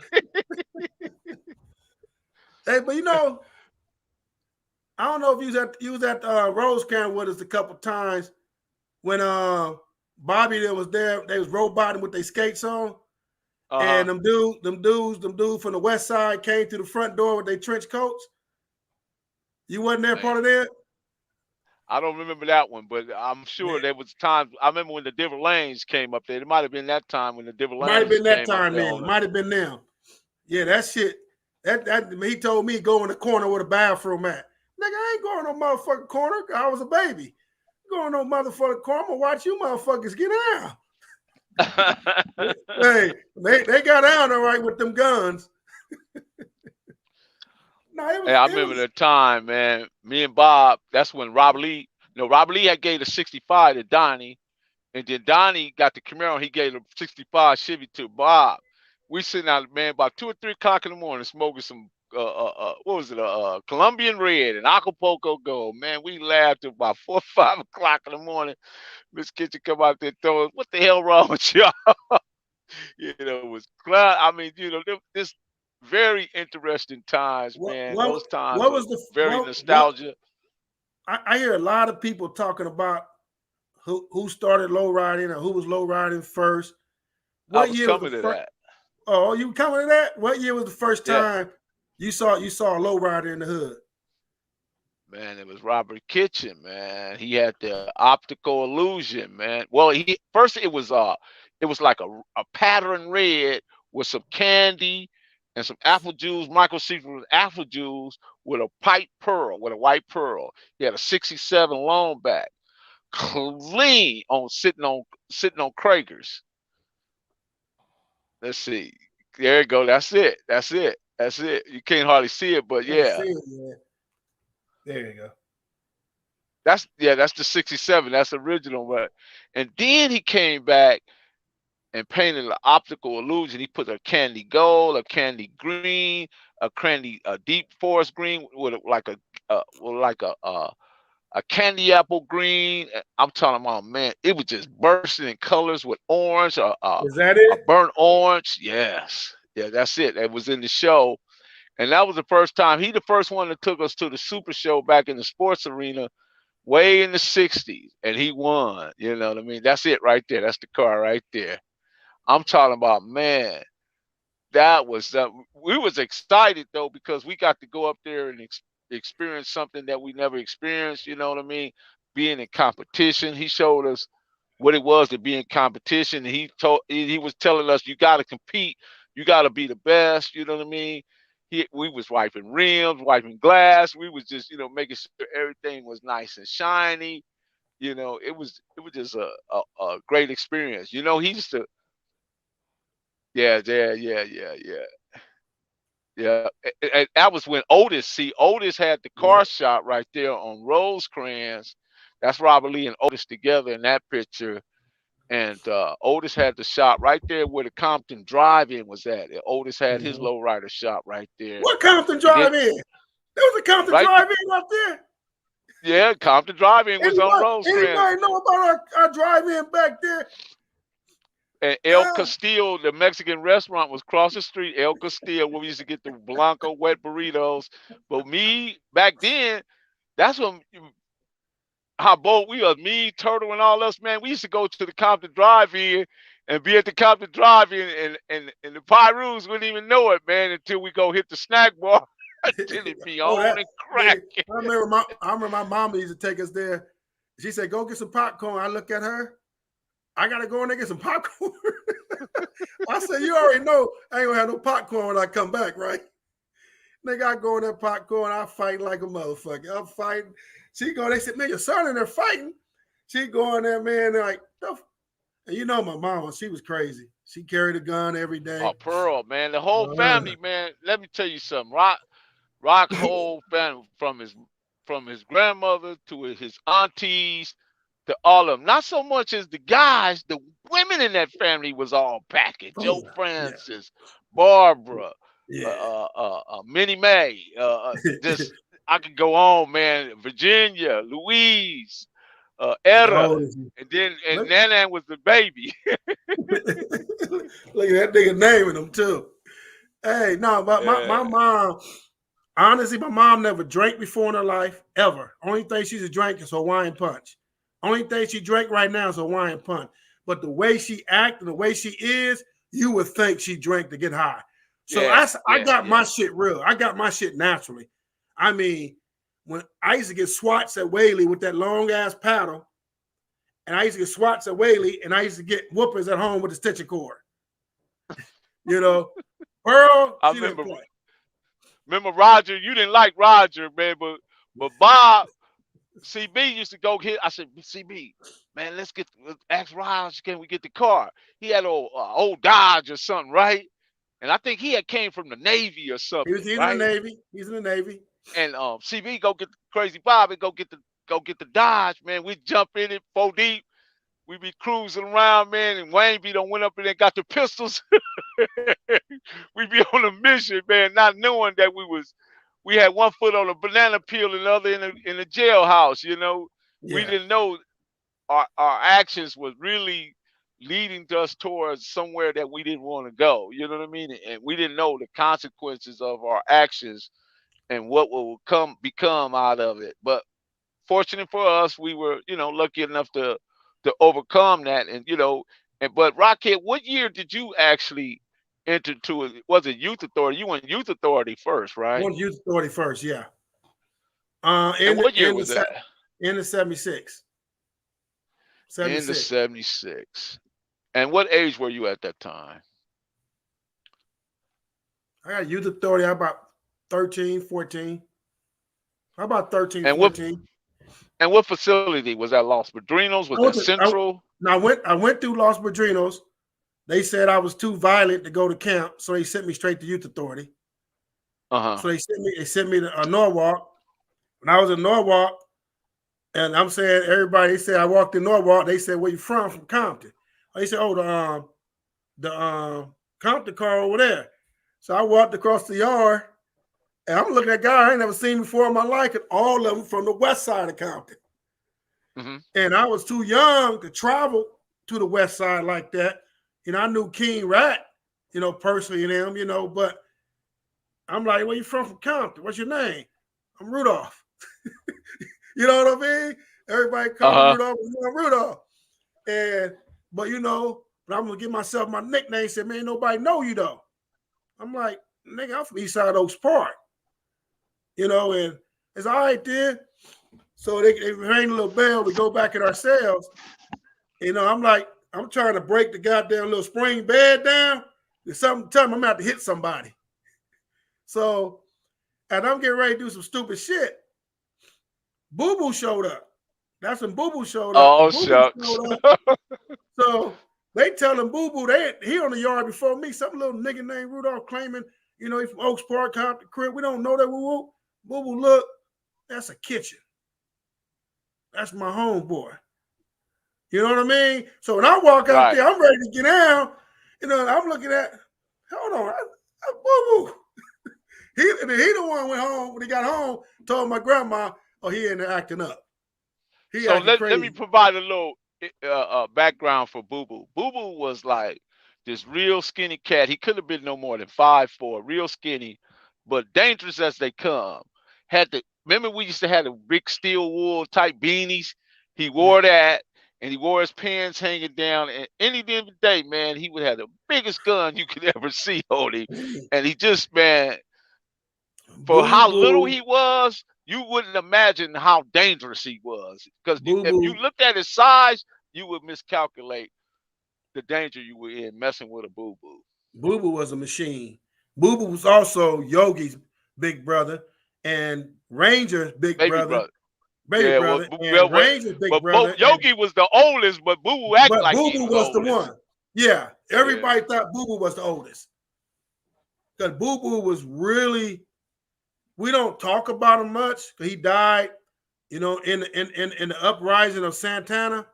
[SPEAKER 2] Hey, but I don't know if you was at Rose Camp with us a couple times when Bobby that was there. They was roboting with their skates on, and
[SPEAKER 1] Uh-huh.
[SPEAKER 2] them dudes from the West Side came to the front door with their trench coats. You wasn't there
[SPEAKER 1] Man,
[SPEAKER 2] part of that?
[SPEAKER 1] I don't remember that one, but I'm sure
[SPEAKER 2] Man,
[SPEAKER 1] there was times. I remember when the Different Lanes came up there. It might have been that time when the Different
[SPEAKER 2] might have
[SPEAKER 1] Lanes
[SPEAKER 2] been that
[SPEAKER 1] came up
[SPEAKER 2] time
[SPEAKER 1] there
[SPEAKER 2] then.
[SPEAKER 1] on it.
[SPEAKER 2] Might have been them. Yeah, that shit. That he told me go in the corner where the bathroom at. Nigga, I ain't going no motherfucking corner. I was a baby. Going no motherfucking corner. I'm gonna watch you motherfuckers get out. Hey, they got out all right with them guns. No,
[SPEAKER 1] Hey, I
[SPEAKER 2] it
[SPEAKER 1] remember
[SPEAKER 2] was
[SPEAKER 1] the time, man. Me and Bob. That's when Robert Lee. Robert Lee had gave the '65 to Donny, and then Donny got the Camaro. He gave the '65 Chevy to Bob. We sitting out, man, about 2 or 3 o'clock in the morning, smoking some what was it, Colombian Red and Acapulco Gold. Man, we laughed till about 4 or 5 o'clock in the morning. Miss Kitchen come out there throwing, what the hell wrong with y'all? It was glad. I mean, this very interesting times,
[SPEAKER 2] what
[SPEAKER 1] man.
[SPEAKER 2] what
[SPEAKER 1] Those times
[SPEAKER 2] what
[SPEAKER 1] are
[SPEAKER 2] was the
[SPEAKER 1] very
[SPEAKER 2] what
[SPEAKER 1] nostalgia.
[SPEAKER 2] I hear a lot of people talking about who started low riding or who was low riding first.
[SPEAKER 1] I
[SPEAKER 2] What
[SPEAKER 1] was
[SPEAKER 2] year was the
[SPEAKER 1] coming to
[SPEAKER 2] first?
[SPEAKER 1] that.
[SPEAKER 2] Oh, you coming to that? What year was the first
[SPEAKER 1] Yeah,
[SPEAKER 2] time you saw a low rider in the hood?
[SPEAKER 1] man. It was Robert Kitchen, man. He had the optical illusion, man. Well, he first it was like a pattern red with some candy and some apple juice, Michael Secret apple juice with a pipe pearl, with a white pearl. He had a '67 long back, clean on sitting on Kragers. Let's see. There you go. That's it. That's it. That's it. You can't hardly see it, but
[SPEAKER 2] Can't
[SPEAKER 1] yeah.
[SPEAKER 2] see it yet. There you go.
[SPEAKER 1] That's the '67. That's original, but and then he came back and painted an optical illusion. He put a candy gold, a candy green, a deep forest green with a candy apple green. I'm talking about, man, it was just bursting in colors with orange,
[SPEAKER 2] Is that
[SPEAKER 1] a
[SPEAKER 2] it?
[SPEAKER 1] burnt orange. Yes, yeah, that's it. It was in the show, and that was the first time. He the first one that took us to the Super Show back in the sports arena way in the '60s, and he won. You know what I mean? That's it right there. That's the car right there. I'm talking about, man. That was we was excited though because we got to go up there and experience something that we never experienced. You know what I mean? Being in competition, he showed us what it was to be in competition. And he was telling us you got to compete, you got to be the best. You know what I mean? We was wiping rims, wiping glass. We was just making sure everything was nice and shiny. It was just a great experience. He used to, yeah. Yeah, and that was when Otis. See, Otis had the
[SPEAKER 2] Yeah.
[SPEAKER 1] car shop right there on Rosecrans. That's Robert Lee and Otis together in that picture. And Otis had the shop right there where the Compton Drive-In was at. And Otis had his
[SPEAKER 2] Mhm.
[SPEAKER 1] lowrider shop right there.
[SPEAKER 2] What Compton
[SPEAKER 1] And then
[SPEAKER 2] Drive in? There was a Compton
[SPEAKER 1] right,
[SPEAKER 2] Drive in up there.
[SPEAKER 1] yeah, Compton Drive-In was on Rosecrans.
[SPEAKER 2] Anybody know about our drive in back there?
[SPEAKER 1] And El
[SPEAKER 2] Uh,
[SPEAKER 1] Castillo, the Mexican restaurant, was across the street. El Castillo, where we used to get the Blanco wet burritos. But me back then, that's when how bold we are. Me, Turtle, and all us, man. We used to go to the Compton Drive-In and be at the Compton Drive-In, and the Pyrus wouldn't even know it, man, until we go hit the snack bar until it be
[SPEAKER 2] oh,
[SPEAKER 1] on
[SPEAKER 2] that
[SPEAKER 1] and
[SPEAKER 2] nigga.
[SPEAKER 1] cracking.
[SPEAKER 2] I remember my mama used to take us there. She said, "Go get some popcorn." I look at her. I gotta go in there and get some popcorn. I said, "You already know I ain't gonna have no popcorn when I come back, right?" Nigga, I go in there popcorn. I fight like a motherfucker. I'm fighting. She go. They said, "Man, your son in there fighting." She go in there, man. They're like, and my mama, she was crazy. She carried a gun every day.
[SPEAKER 1] Oh, Pearl, man. The whole
[SPEAKER 2] Uh,
[SPEAKER 1] family, man. Let me tell you something. Rock whole family from his grandmother to his aunties. to all of them. Not so much as the guys, the women in that family was all packing.
[SPEAKER 2] Oh
[SPEAKER 1] Joe
[SPEAKER 2] yeah,
[SPEAKER 1] Francis, Barbara,
[SPEAKER 2] yeah,
[SPEAKER 1] Minnie Mae. Just I could go on, man. Virginia, Louise,
[SPEAKER 2] yeah.
[SPEAKER 1] Etta,
[SPEAKER 2] All this.
[SPEAKER 1] and then and
[SPEAKER 2] Look,
[SPEAKER 1] Nana was the baby.
[SPEAKER 2] look at that nigga naming them too. Hey, no, but my
[SPEAKER 1] Yeah,
[SPEAKER 2] mom, honestly, my mom never drank before in her life, ever. Only thing she's a drink is Hawaiian Punch. Only thing she drank right now is Hawaiian Punch. But the way she act and the way she is, you would think she drank to get high. So
[SPEAKER 1] yeah,
[SPEAKER 2] I
[SPEAKER 1] yeah,
[SPEAKER 2] got my
[SPEAKER 1] yeah.
[SPEAKER 2] shit real. I got my shit naturally. I mean, when I used to get swats at Whaley with that long ass paddle, and I used to get swats at Whaley, and I used to get whoopers at home with the stitching cord. You know, Pearl,
[SPEAKER 1] I
[SPEAKER 2] she didn't play.
[SPEAKER 1] remember Roger. You didn't like Roger, man, but Bob. CB used to go here. I said, CB, man, let's ask Raj, can we get the car? He had old Dodge or something, right? And I think he had came from the Navy or something,
[SPEAKER 2] He's in the
[SPEAKER 1] right?
[SPEAKER 2] Navy. He's in the Navy.
[SPEAKER 1] And CB go get the Crazy Bob and go get the Dodge, man. We jump in it 4 deep. We be cruising around, man, and Wayne B done went up in there and got the pistols. We be on a mission, man, not knowing that we had one foot on a banana peel and the other in the jailhouse, you know. We
[SPEAKER 2] Yeah.
[SPEAKER 1] didn't know our actions was really leading us towards somewhere that we didn't want to go. You know what I mean? And we didn't know the consequences of our actions and what will become out of it. But fortunate for us, we were, lucky enough to overcome that. And but Rocchead, what year did you actually enter to it? Was it youth authority? You went youth authority first,
[SPEAKER 2] I
[SPEAKER 1] right?
[SPEAKER 2] want to use authority first, yeah.
[SPEAKER 1] And what year was that?
[SPEAKER 2] In the 76.
[SPEAKER 1] In the
[SPEAKER 2] 76.
[SPEAKER 1] 76. And what age were you at that time?
[SPEAKER 2] I got youth authority. How about 13, 14? How about 13,
[SPEAKER 1] And what
[SPEAKER 2] 14?
[SPEAKER 1] and what facility was that? Los Padrinos? Was
[SPEAKER 2] I
[SPEAKER 1] that
[SPEAKER 2] went to,
[SPEAKER 1] Central?
[SPEAKER 2] I went through Los Padrinos. They said I was too violent to go to camp, so they sent me straight to youth authority.
[SPEAKER 1] Uh-huh.
[SPEAKER 2] So they sent me to Norwalk. When I was in Norwalk, and I'm saying everybody, they said I walked in Norwalk. They said, "Where you from?" From Compton. They said, "Oh, the Compton car over there." So I walked across the yard, and I'm looking at a guy I ain't never seen before in my life, and all of them from the west side of Compton.
[SPEAKER 1] Mm-hmm.
[SPEAKER 2] And I was too young to travel to the west side like that. I knew King Rat, personally and him, but I'm like, "Where you from Compton? What's your name?" "I'm Rudolph." You know what I mean? Everybody call me
[SPEAKER 1] Uh-huh.
[SPEAKER 2] Rudolph. I'm Rudolph. But I'm gonna give myself my nickname. Said, "Man, nobody know you though." I'm like, "Nigga, I'm from East Side Oaks Park." And it's all right then. So they ring a little bell. We go back in our cells. I'm like, I'm trying to break the goddamn little spring bed down. There's something telling me I'm about to hit somebody. So, and I'm getting ready to do some stupid shit. Boo Boo showed up. That's when Boo Boo showed up.
[SPEAKER 1] Oh
[SPEAKER 2] Boo Boo
[SPEAKER 1] shucks.
[SPEAKER 2] showed up. So they telling Boo Boo he on the yard before me. Some little nigga named Rudolph claiming, he from Oaks Park, Compton, Crip. We don't know that. Woo. Boo Boo, look, that's a kitchen. That's my homeboy. You know what I mean? So when I walk out
[SPEAKER 1] Right.
[SPEAKER 2] there, I'm ready to get down. I'm looking at, hold on, that's Boo Boo. He the one went home. When he got home, told my grandma, "Oh, he in there acting up. He
[SPEAKER 1] So
[SPEAKER 2] acting
[SPEAKER 1] let me
[SPEAKER 2] crazy."
[SPEAKER 1] provide a little background for Boo Boo. Boo Boo was like this real skinny cat. He could have been no more than 5'4", real skinny, but dangerous as they come. Remember we used to have the big steel wool type beanies. He
[SPEAKER 2] Yeah.
[SPEAKER 1] wore that, and he wore his pants hanging down. And any given day, man, he would have the biggest gun you could ever see on him. And he just, man, for
[SPEAKER 2] Boo
[SPEAKER 1] how little
[SPEAKER 2] Boo,
[SPEAKER 1] he was, you wouldn't imagine how dangerous he was. Because
[SPEAKER 2] Boo
[SPEAKER 1] if you
[SPEAKER 2] Boo,
[SPEAKER 1] looked at his size, you would miscalculate the danger you were in messing with a boo boo.
[SPEAKER 2] Boo Boo was a machine. Boo Boo was also Yogi's big brother and Ranger's big
[SPEAKER 1] Baby
[SPEAKER 2] brother,
[SPEAKER 1] brother. Yeah,
[SPEAKER 2] and Ranger's big
[SPEAKER 1] but
[SPEAKER 2] brother.
[SPEAKER 1] Yogi was the oldest, but Boo Boo acted
[SPEAKER 2] But
[SPEAKER 1] like
[SPEAKER 2] Boo
[SPEAKER 1] he
[SPEAKER 2] Boo
[SPEAKER 1] was
[SPEAKER 2] was the
[SPEAKER 1] oldest.
[SPEAKER 2] one. Yeah,
[SPEAKER 1] Yeah.
[SPEAKER 2] everybody thought Boo Boo was the oldest because Boo Boo was really. We don't talk about him much because he died You know, in the uprising of Santana,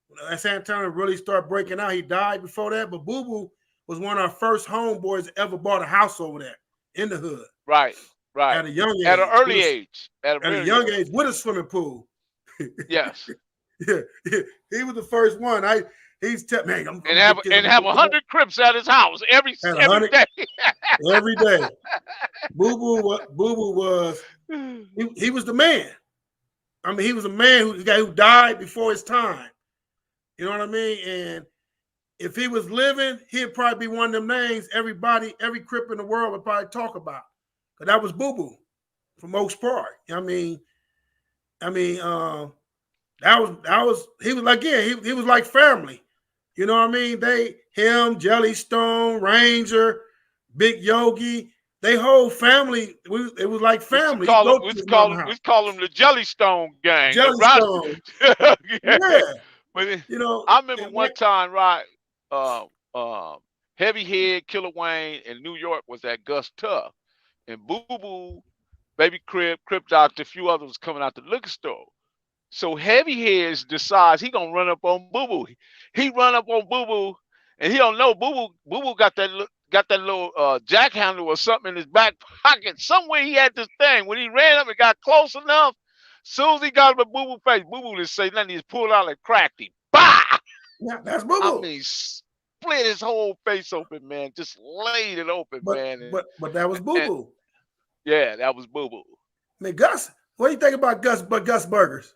[SPEAKER 2] when Santana really started breaking out. He died before that, but Boo Boo was one of our first homeboys that ever bought a house over there in the hood
[SPEAKER 1] Right, right.
[SPEAKER 2] at a young
[SPEAKER 1] At an
[SPEAKER 2] age.
[SPEAKER 1] early age, at a
[SPEAKER 2] At a
[SPEAKER 1] very
[SPEAKER 2] young
[SPEAKER 1] early
[SPEAKER 2] age
[SPEAKER 1] age.
[SPEAKER 2] with a swimming pool.
[SPEAKER 1] Yes.
[SPEAKER 2] Yeah, he was the first one. He's man, I'm
[SPEAKER 1] And
[SPEAKER 2] gonna
[SPEAKER 1] have
[SPEAKER 2] get kids.
[SPEAKER 1] and have 100 Crips at his house
[SPEAKER 2] Had a
[SPEAKER 1] every
[SPEAKER 2] hundred
[SPEAKER 1] day.
[SPEAKER 2] every day. Boo Boo was he was the man. I mean, he was a man the guy who died before his time. You know what I mean? And if he was living, he'd probably be one of them names every Crip in the world would probably talk about. Cause that was Boo Boo for most part. I mean, that was he was like, yeah, he was like family. You know what I mean? Him, Jellystone, Ranger, Big Yogi, they whole family. It was like
[SPEAKER 1] We used to
[SPEAKER 2] family. You
[SPEAKER 1] call him,
[SPEAKER 2] go to his mama
[SPEAKER 1] we
[SPEAKER 2] house.
[SPEAKER 1] call him the Jellystone gang. Right?
[SPEAKER 2] Jellystone,
[SPEAKER 1] Yeah.
[SPEAKER 2] yeah.
[SPEAKER 1] But
[SPEAKER 2] You know,
[SPEAKER 1] I remember one time, right? Uh, Heavy Head, Killer Wayne, in New York was at Gus Tuff, and Boo Boo, Baby Crip Doctor, a few others was coming out the liquor store. So Heavy Heads decides he gonna run up on Boo Boo. He run up on Boo Boo, and he don't know Boo Boo got that little jack handle or something in his back pocket. Somewhere he had this thing. When he ran up and got close enough, soon as he got him a Boo Boo face, Boo Boo didn't say nothing. He just pulled out and cracked him. Bah!
[SPEAKER 2] yeah, that's Boo
[SPEAKER 1] I
[SPEAKER 2] Boo.
[SPEAKER 1] mean, split his whole face open, man. Just laid it open, man.
[SPEAKER 2] But that was Boo
[SPEAKER 1] And
[SPEAKER 2] Boo.
[SPEAKER 1] yeah, that was Boo Boo.
[SPEAKER 2] I mean, Gus, what do you think about Gus Burgers?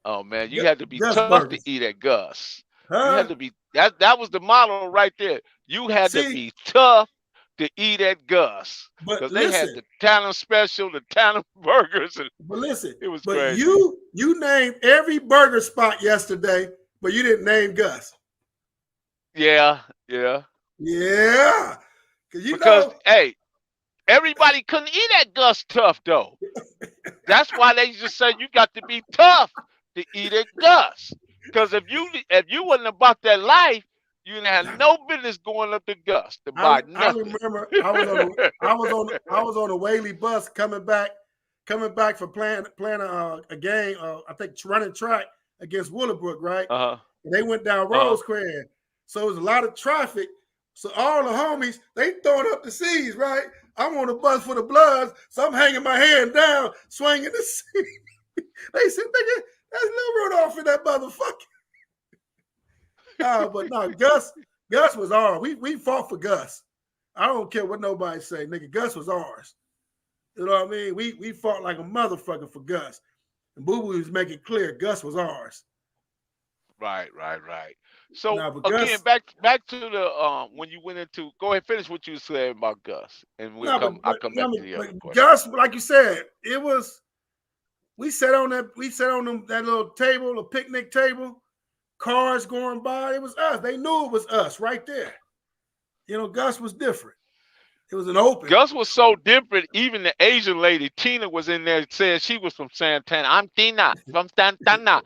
[SPEAKER 1] Oh man, you had to be
[SPEAKER 2] Gus
[SPEAKER 1] tough to
[SPEAKER 2] Burgers.
[SPEAKER 1] eat at Gus. You had
[SPEAKER 2] Huh?
[SPEAKER 1] to be that was the motto right there. You had to
[SPEAKER 2] See,
[SPEAKER 1] be tough to eat at Gus.
[SPEAKER 2] but
[SPEAKER 1] Because they had
[SPEAKER 2] listen,
[SPEAKER 1] the Tandem special, the Tandem burgers, and
[SPEAKER 2] but listen,
[SPEAKER 1] it was
[SPEAKER 2] but
[SPEAKER 1] crazy.
[SPEAKER 2] you named every burger spot yesterday, but you didn't name Gus.
[SPEAKER 1] Yeah, yeah.
[SPEAKER 2] Yeah. Cause you
[SPEAKER 1] Because
[SPEAKER 2] know,
[SPEAKER 1] hey, everybody couldn't eat at Gus tough though. That's why they just say you got to be tough to eat at Gus. Because if you wasn't about that life, you didn't have no business going up to Gus to buy
[SPEAKER 2] I
[SPEAKER 1] nothing.
[SPEAKER 2] remember I was on a Whaley bus coming back for playing a game, I think running track against Willowbrook, right?
[SPEAKER 1] Uh-huh.
[SPEAKER 2] And they went down
[SPEAKER 1] Uh-huh.
[SPEAKER 2] Rosecrans. So it was a lot of traffic. So all the homies, they throwing up the C's, right? I'm on the bus for the Bloods, so I'm hanging my hand down, swinging the C. They said, nigga, that's Lil Rudolph in that motherfucker. But no, Gus was ours. We fought for Gus. I don't care what nobody say, nigga. Gus was ours. You know what I mean? We fought like a motherfucker for Gus. And Boo Boo was making clear Gus was ours.
[SPEAKER 1] Right. So
[SPEAKER 2] Nah, but
[SPEAKER 1] again,
[SPEAKER 2] Gus,
[SPEAKER 1] back to the when you went into go ahead, finish what you were saying about Gus, and
[SPEAKER 2] no,
[SPEAKER 1] I'll come back to the
[SPEAKER 2] but
[SPEAKER 1] other question.
[SPEAKER 2] Gus, like you said, it was. We sat on that little table, a picnic table, cars going by. It was us. They knew it was us right there. You know, Gus was different. It was an open.
[SPEAKER 1] Gus was so different. Even the Asian lady Tina was in there saying she was from Santana. I'm Tina from Santana.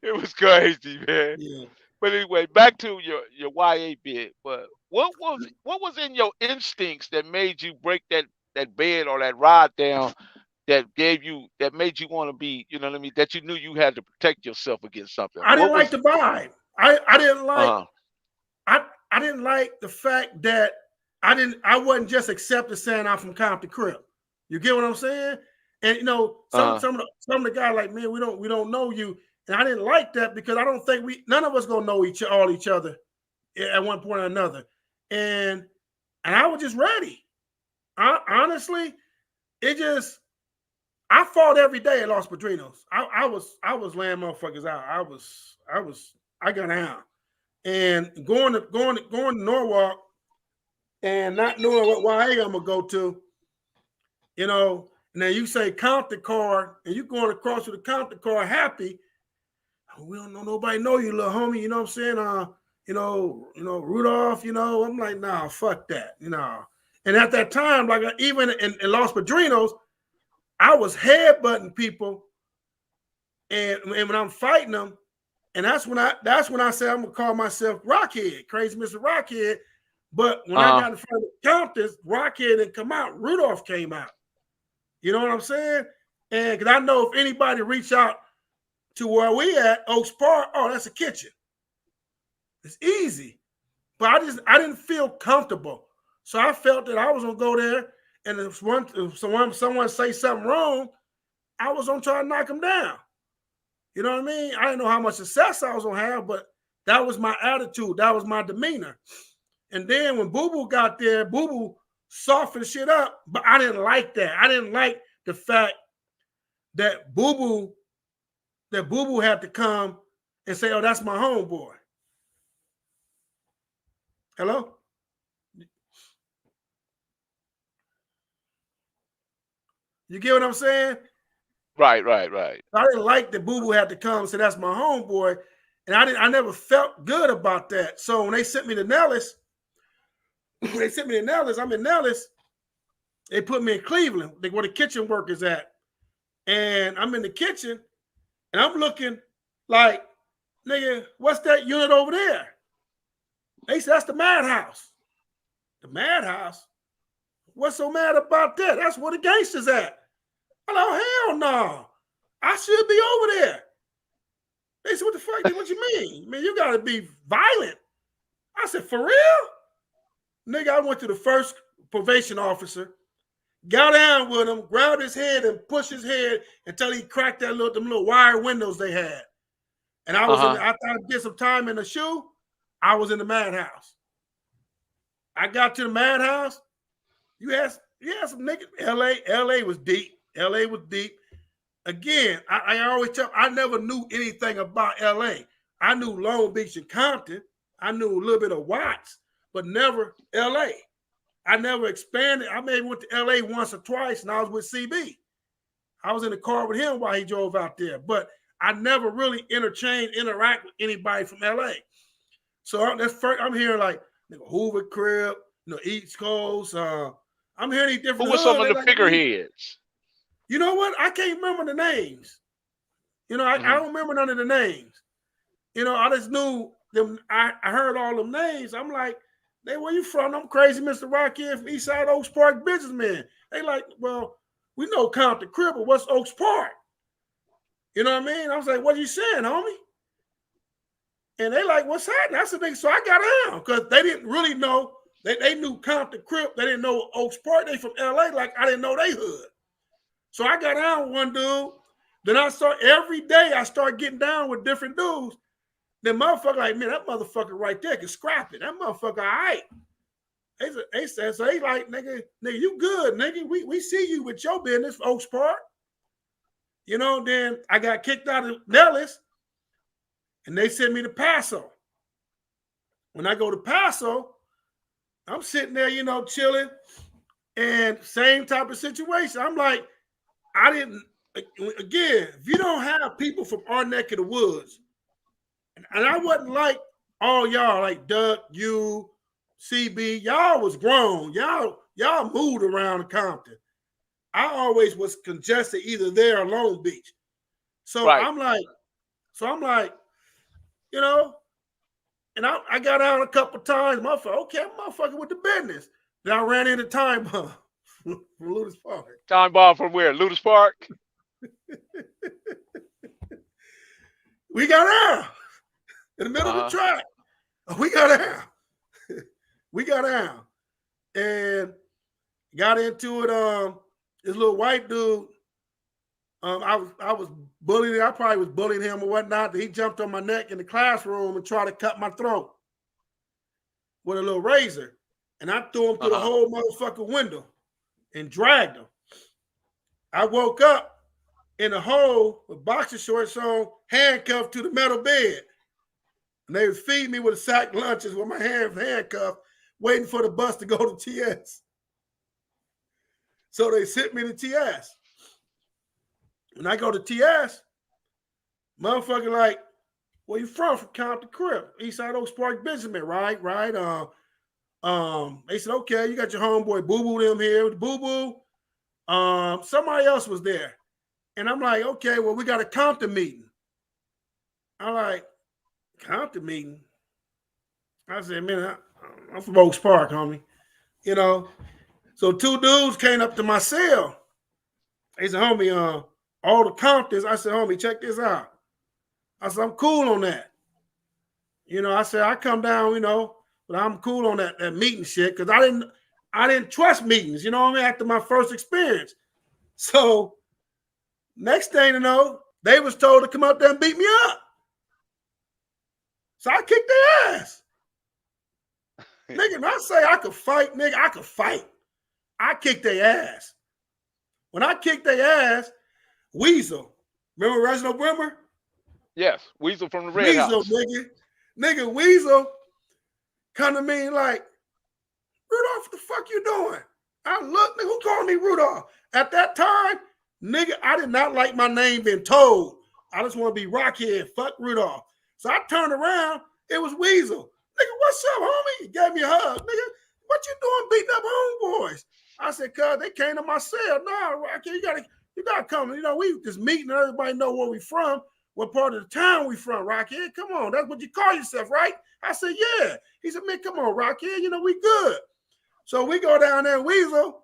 [SPEAKER 1] It was crazy, man.
[SPEAKER 2] Yeah.
[SPEAKER 1] But anyway, back to your YA bit. But what was in your instincts that made you break that bed or that rod down that made you want to be, you know what I mean, that you knew you had to protect yourself against something?
[SPEAKER 2] I didn't
[SPEAKER 1] What
[SPEAKER 2] like
[SPEAKER 1] was
[SPEAKER 2] the vibe. I didn't like
[SPEAKER 1] uh
[SPEAKER 2] I didn't like the fact that I wasn't just accepted saying I'm from Compton Crip. You get what I'm saying? And you know, some of the guys like, man, we don't know you. And I didn't like that because I don't think none of us gonna know each other at one point or another. And I was just ready. Honestly, I fought every day at Los Padrinos. I was laying motherfuckers out. I got out. And going to Norwalk and not knowing what YA I'm gonna go to, you know, and then you say count the car and you going across with the count the car happy. We don't know nobody know you, little homie. You know what I'm saying? Rudolph, you know, I'm like, nah, fuck that, you know. And at that time, like even in Los Padrinos, I was headbutting people, and when I'm fighting them, and that's when I said I'm gonna call myself Rocchead, crazy Mr. Rocchead. But when I got in front of the Comptons, Rocchead didn't come out. Rudolph came out. You know what I'm saying? And because I know if anybody reach out to where we at, Oaks Park, oh, that's a kitchen. It's easy. But I didn't feel comfortable. So I felt that I was gonna go there, and if someone say something wrong, I was gonna try to knock them down. You know what I mean? I didn't know how much success I was gonna have, but that was my attitude. That was my demeanor. And then when Boo Boo got there, Boo Boo softened shit up, but I didn't like that. I didn't like the fact that Boo Boo had to come and say, "Oh, that's my homeboy." Hello? You get what I'm saying?
[SPEAKER 1] Right.
[SPEAKER 2] I didn't like that Boo Boo had to come and say, "That's my homeboy." And I never felt good about that. So when they sent me to Nellis, I'm in Nellis. They put me in Cleveland, where the kitchen workers at. And I'm in the kitchen, and I'm looking like, nigga, what's that unit over there? They said, that's the Madhouse. The Madhouse? What's so mad about that? That's where the gangsters at. I'm like, oh, hell no. I should be over there. They said, what the fuck? What you mean? Man, you got to be violent. I said, for real? Nigga, I went to the first probation officer, got down with him, grabbed his head and pushed his head until he cracked them little wire windows they had. And I was after I did some time in the shoe, I was in the Madhouse. I got to the Madhouse. You had some niggas. LA was deep. LA was deep. Again, I always tell, I never knew anything about LA. I knew Long Beach and Compton. I knew a little bit of Watts, but never LA. I never expanded. I maybe went to LA once or twice, and I was with CB. I was in the car with him while he drove out there, but I never really interact with anybody from LA. So that's first, I'm hearing like Hoover Crip, East Coast. I'm hearing these different.
[SPEAKER 1] Who were some of the figureheads?
[SPEAKER 2] You know what? I can't remember the names. I don't remember none of the names. I just knew them. I heard all them names. I'm like, "Hey, where you from?" I'm crazy, Mr. Rocchead from Eastside Oaks Park businessman. They like, well, we know Compton Crip, but what's Oaks Park? You know what I mean? I was like, what are you saying, homie? And they like, what's happening? I said, so I got down because they didn't really know. They knew Compton Crip. They didn't know Oaks Park. They from LA. Like, I didn't know they hood. So I got down with one dude. Then every day I start getting down with different dudes. Then motherfucker like, man, that motherfucker right there can scrap it. That motherfucker all right. They said, so they like, nigga, you good, nigga. We see you with your business, Oaks Park. Then I got kicked out of Nellis, and they sent me to Paso. When I go to Paso, I'm sitting there, chilling, and same type of situation. I'm like, again, if you don't have people from our neck of the woods, and I wasn't like all y'all, like Doug, you, CB, y'all was grown. Y'all moved around Compton. I always was congested either there or Long Beach. So right. I'm like, and I got out a couple times. Motherfucker, okay, I'm motherfucking with the business. Then I ran into Time Bomb from Ludus Park.
[SPEAKER 1] Time Bomb from where? Ludus Park?
[SPEAKER 2] We got out in the middle of the track. We got out. We got out and got into it. This little white dude, I was bullying. I probably was bullying him or whatnot. He jumped on my neck in the classroom and tried to cut my throat with a little razor, and I threw him through the whole motherfucking window and dragged him. I woke up in a hole with boxer shorts on, handcuffed to the metal bed, and they was feeding me with a sack lunches with my hands handcuffed, waiting for the bus to go to TS. So they sent me to TS. When I go to TS, motherfucker like, where you from? From Compton Crip, Eastside Oaks Park businessman, right? They said, okay, you got your homeboy Boo Boo them here. Boo Boo. Somebody else was there. And I'm like, okay, well, we got a Compton meeting. I'm like, Compton meeting? I said, man, I'm from Oaks Park, homie. You know, so two dudes came up to my cell. They said, homie, all the Comptons. I said, homie, check this out. I said, I'm cool on that. I said, I come down, but I'm cool on that meeting shit because I didn't trust meetings, after my first experience. So next thing you know, they was told to come up there and beat me up. So I kicked their ass. Nigga, when I say I could fight, nigga, I could fight. I kicked their ass. When I kicked their ass, Weasel. Remember Reginald Brimmer?
[SPEAKER 1] Yes, Weasel from the Red
[SPEAKER 2] Weasel,
[SPEAKER 1] House.
[SPEAKER 2] Nigga, Weasel come to me like, Rudolph, what the fuck you doing? I look, nigga, who called me Rudolph? At that time, nigga, I did not like my name being told. I just want to be Rocchead, fuck Rudolph. So I turned around, it was Weasel. Nigga, what's up, homie? He gave me a hug. Nigga, what you doing beating up homeboys? I said, cuz they came to my cell. Nah, Rocchead, you gotta come. We just meeting and everybody know where we from, what part of the town we from, Rocchead. Come on, that's what you call yourself, right? I said, yeah. He said, man, come on, Rocchead, we good. So we go down there, Weasel,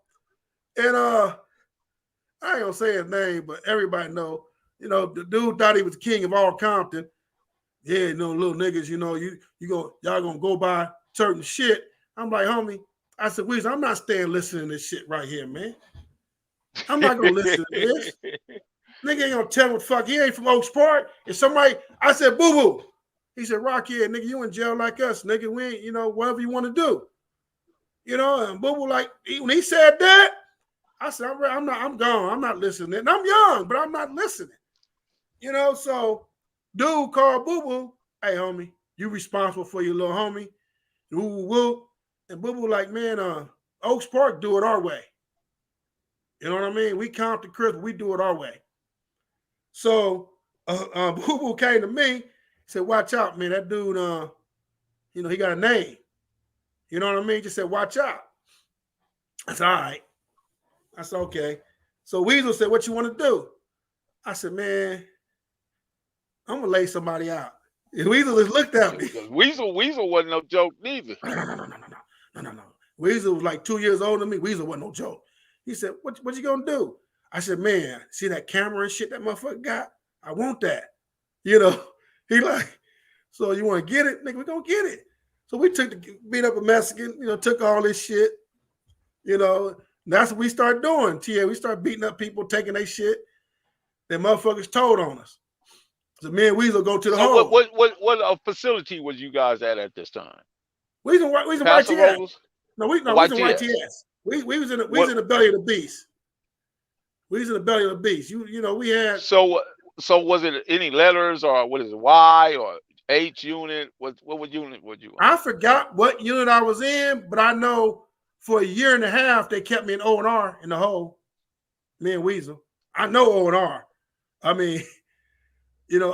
[SPEAKER 2] and I ain't gonna say his name, but everybody know, the dude thought he was the king of all Compton. Yeah, little niggas, y'all gonna go by certain shit. I'm like, homie, I said, Weasel, I'm not staying listening to this shit right here, man. I'm not gonna listen to this. Nigga ain't gonna tell what fuck. He ain't from Oaks Park. If somebody, I said, boo boo. He said, Rocchead, nigga, you in jail like us, nigga. We ain't, whatever you want to do. And boo boo, like, when he said that, I said, I'm gone. I'm not listening. And I'm young, but I'm not listening. So dude called Boo Boo, hey homie, you responsible for your little homie. Woo woo. And Boo Boo like, man, Oaks Park do it our way. You know what I mean? We count the Crips, we do it our way. So Boo Boo came to me, said, watch out, man. That dude, he got a name. You know what I mean? Just said, watch out. I said, all right. I said, okay. So Weasel said, what you want to do? I said, man, I'm going to lay somebody out. And Weasel just looked at me.
[SPEAKER 1] Weasel wasn't no joke neither.
[SPEAKER 2] No. Weasel was like 2 years older than me. Weasel wasn't no joke. He said, what you going to do? I said, man, see that camera and shit that motherfucker got? I want that. He like, so you want to get it? Nigga, we going to get it. So we beat up a Mexican, took all this shit. That's what we started doing. We started beating up people, taking their shit. That motherfuckers told on us. So me and Weasel go to the hole.
[SPEAKER 1] What facility was you guys at this time?
[SPEAKER 2] Weasel YTS. No, Weasel YTS. We was in the belly of the beast. We was in the belly of the beast. We had.
[SPEAKER 1] So was it any letters or what is it? Y or H unit? What unit would you?
[SPEAKER 2] I forgot what unit I was in, but I know for a year and a half they kept me in O&R in the hole. Me and Weasel. I know O&R. I mean,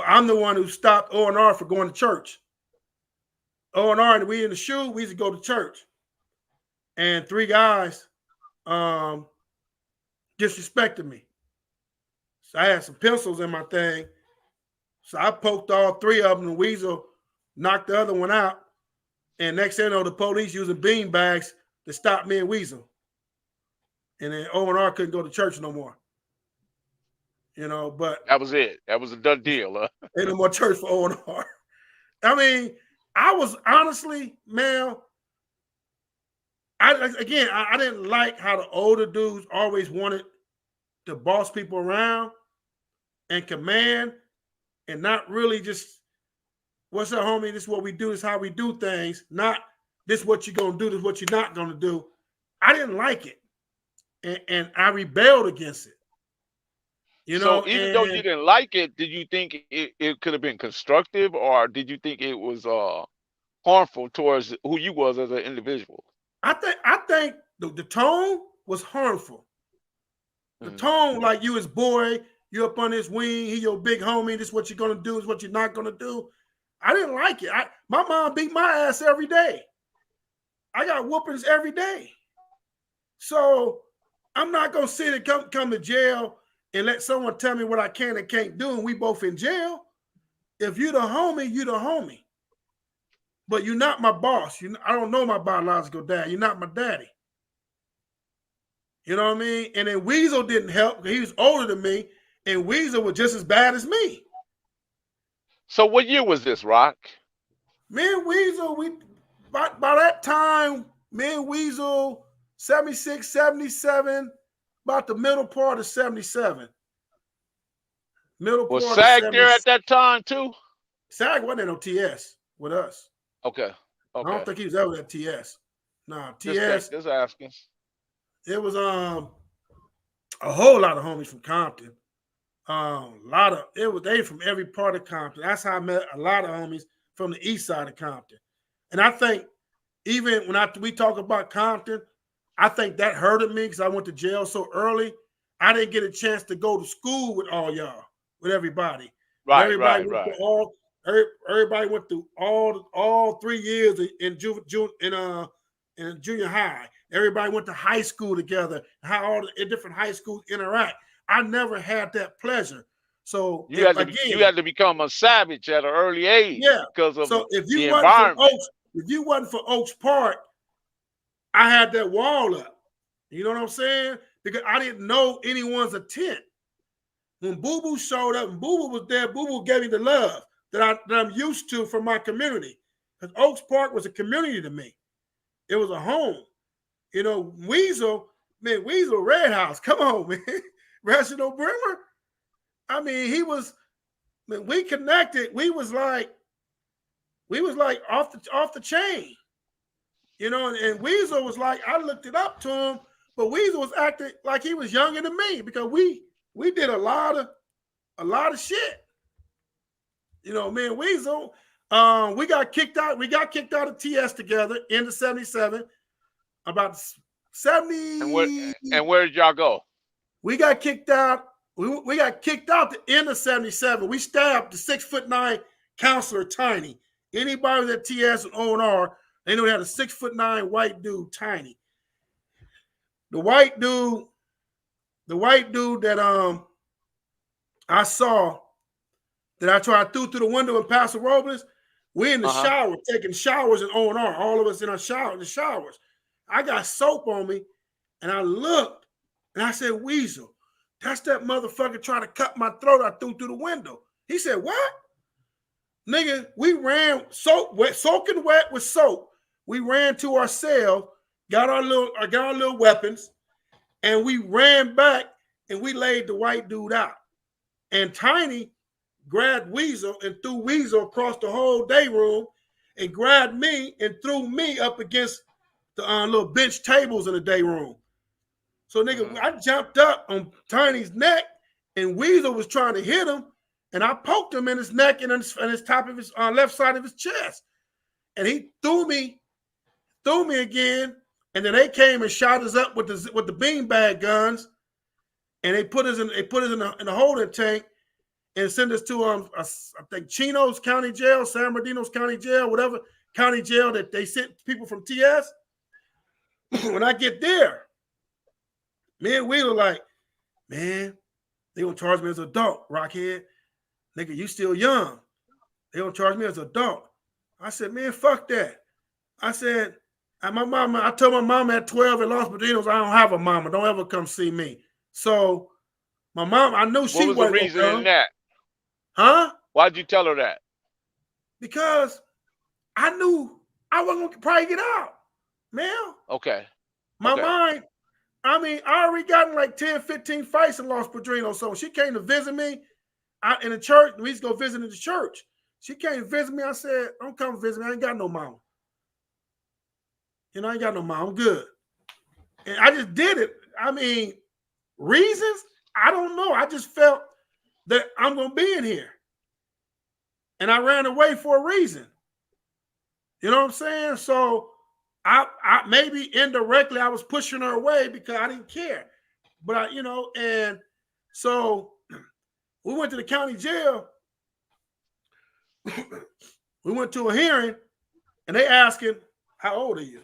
[SPEAKER 2] I'm the one who stopped O&R for going to church. O&R and we in the shoe, we used to go to church. And 3 guys disrespected me. So I had some pencils in my thing. So I poked all 3 of them and Weasel knocked the other one out. And next thing you know, the police using bean bags to stop me and Weasel. And then O&R couldn't go to church no more. But
[SPEAKER 1] that was it. That was a done deal, huh?
[SPEAKER 2] Ain't no more church for O&R. I mean, I was honestly, man, I didn't like how the older dudes always wanted to boss people around and command and not really just, what's up, homie? This is what we do. This is how we do things. Not this is what you're going to do. This is what you're not going to do. I didn't like it. And I rebelled against it.
[SPEAKER 1] So even though you didn't like it, did you think it could have been constructive, or did you think it was harmful towards who you was as an individual?
[SPEAKER 2] I think the tone was harmful. The tone, like you his boy, you up on his wing, he your big homie, this is what you're gonna do, this is what you're not gonna do. I didn't like it. My mom beat my ass every day. I got whoopings every day. So I'm not gonna sit and come to jail and let someone tell me what I can and can't do, and we both in jail. If you the homie, you the homie. but you're not my boss. I don't know my biological dad. You're not my daddy. You know what I mean? And then Weasel didn't help because he was older than me, and Weasel was just as bad as me.
[SPEAKER 1] So what year was this, Rock?
[SPEAKER 2] Me and Weasel, by that time, me and Weasel, 76, 77, about the middle part of 77. Middle
[SPEAKER 1] Was
[SPEAKER 2] part of
[SPEAKER 1] SAG
[SPEAKER 2] 70.
[SPEAKER 1] there at that time too?
[SPEAKER 2] SAG wasn't in no TS with us.
[SPEAKER 1] Okay.
[SPEAKER 2] I don't
[SPEAKER 1] Okay.
[SPEAKER 2] think he was ever at TS. Nah, TS.
[SPEAKER 1] Just asking.
[SPEAKER 2] It was a whole lot of homies from Compton. They from every part of Compton. That's how I met a lot of homies from the east side of Compton. And I think even when we talk about Compton, I think that hurted me because I went to jail so early. I didn't get a chance to go to school with all y'all, with everybody.
[SPEAKER 1] Right,
[SPEAKER 2] Everybody
[SPEAKER 1] right,
[SPEAKER 2] went
[SPEAKER 1] right.
[SPEAKER 2] to everybody went through all 3 years in junior high. Everybody went to high school together. How all the different high schools interact. I never had that pleasure. So
[SPEAKER 1] You had to become a savage at an early age because of
[SPEAKER 2] so if
[SPEAKER 1] the
[SPEAKER 2] you wasn't from
[SPEAKER 1] environment.
[SPEAKER 2] Oaks Park, I had that wall up. You know what I'm saying? Because I didn't know anyone's intent. When Boo Boo showed up and Boo Boo was there, Boo Boo gave me the love that I'm used to from my community. Because Oaks Park was a community to me. It was a home. You know, Weasel Red House. Come on, man. Reginald Brimmer. I mean, we connected. We was like off the chain. You know, and Weasel was like, I looked it up to him, but Weasel was acting like he was younger than me because we did a lot of shit. You know, me and Weasel, we got kicked out. We got kicked out of TS together in the 77. About 70.
[SPEAKER 1] And where did y'all go?
[SPEAKER 2] We got kicked out. We got kicked out the end of 77. We stabbed the 6'9" counselor Tiny. Anybody that TS and O&R, they know they had a 6'9" white dude, Tiny. The white dude that I saw that I tried through the window in Paso Robles, we in the shower, taking showers in O&R, all of us in the showers. I got soap on me, and I looked, and I said, Weasel, that's that motherfucker trying to cut my throat I threw through the window. He said, what? Nigga, we ran soaking wet with soap. We ran to our cell, got our little weapons, and we ran back and we laid the white dude out. And Tiny grabbed Weasel and threw Weasel across the whole day room and grabbed me and threw me up against the little bench tables in the day room. So, nigga, I jumped up on Tiny's neck and Weasel was trying to hit him. And I poked him in his neck and in his top of his left side of his chest. And he threw me again. And then they came and shot us up with the beanbag guns. And they put us in the holding tank and sent us to I think Chino's County Jail, San Bernardino's County Jail, whatever county jail that they sent people from TS. When I get there, me and Weasel like, man, they gonna charge me as an adult, Rocchead. Nigga, you still young. They don't charge me as an adult. I said, man, fuck that. I said, I told my mama at 12 in Los Padrinos, I don't have a mama. Don't ever come see me. So my mom, I knew she wasn't.
[SPEAKER 1] What was the reason in that?
[SPEAKER 2] Huh?
[SPEAKER 1] Why'd you tell her that?
[SPEAKER 2] Because I knew I wasn't gonna probably get out, man.
[SPEAKER 1] Okay.
[SPEAKER 2] My mind, I mean, I already gotten like 10, 15 fights in Los Padrinos. So when she came to visit me, in the church, we used to go visit in the church. She came to visit me. I said, don't come visit me. I ain't got no mama. You know, I ain't got no mama. I'm good. And I just did it. I mean, reasons? I don't know. I just felt that I'm going to be in here. And I ran away for a reason. You know what I'm saying? So I maybe indirectly I was pushing her away because I didn't care. But, and so we went to the county jail. We went to a hearing, and they asking, how old are you?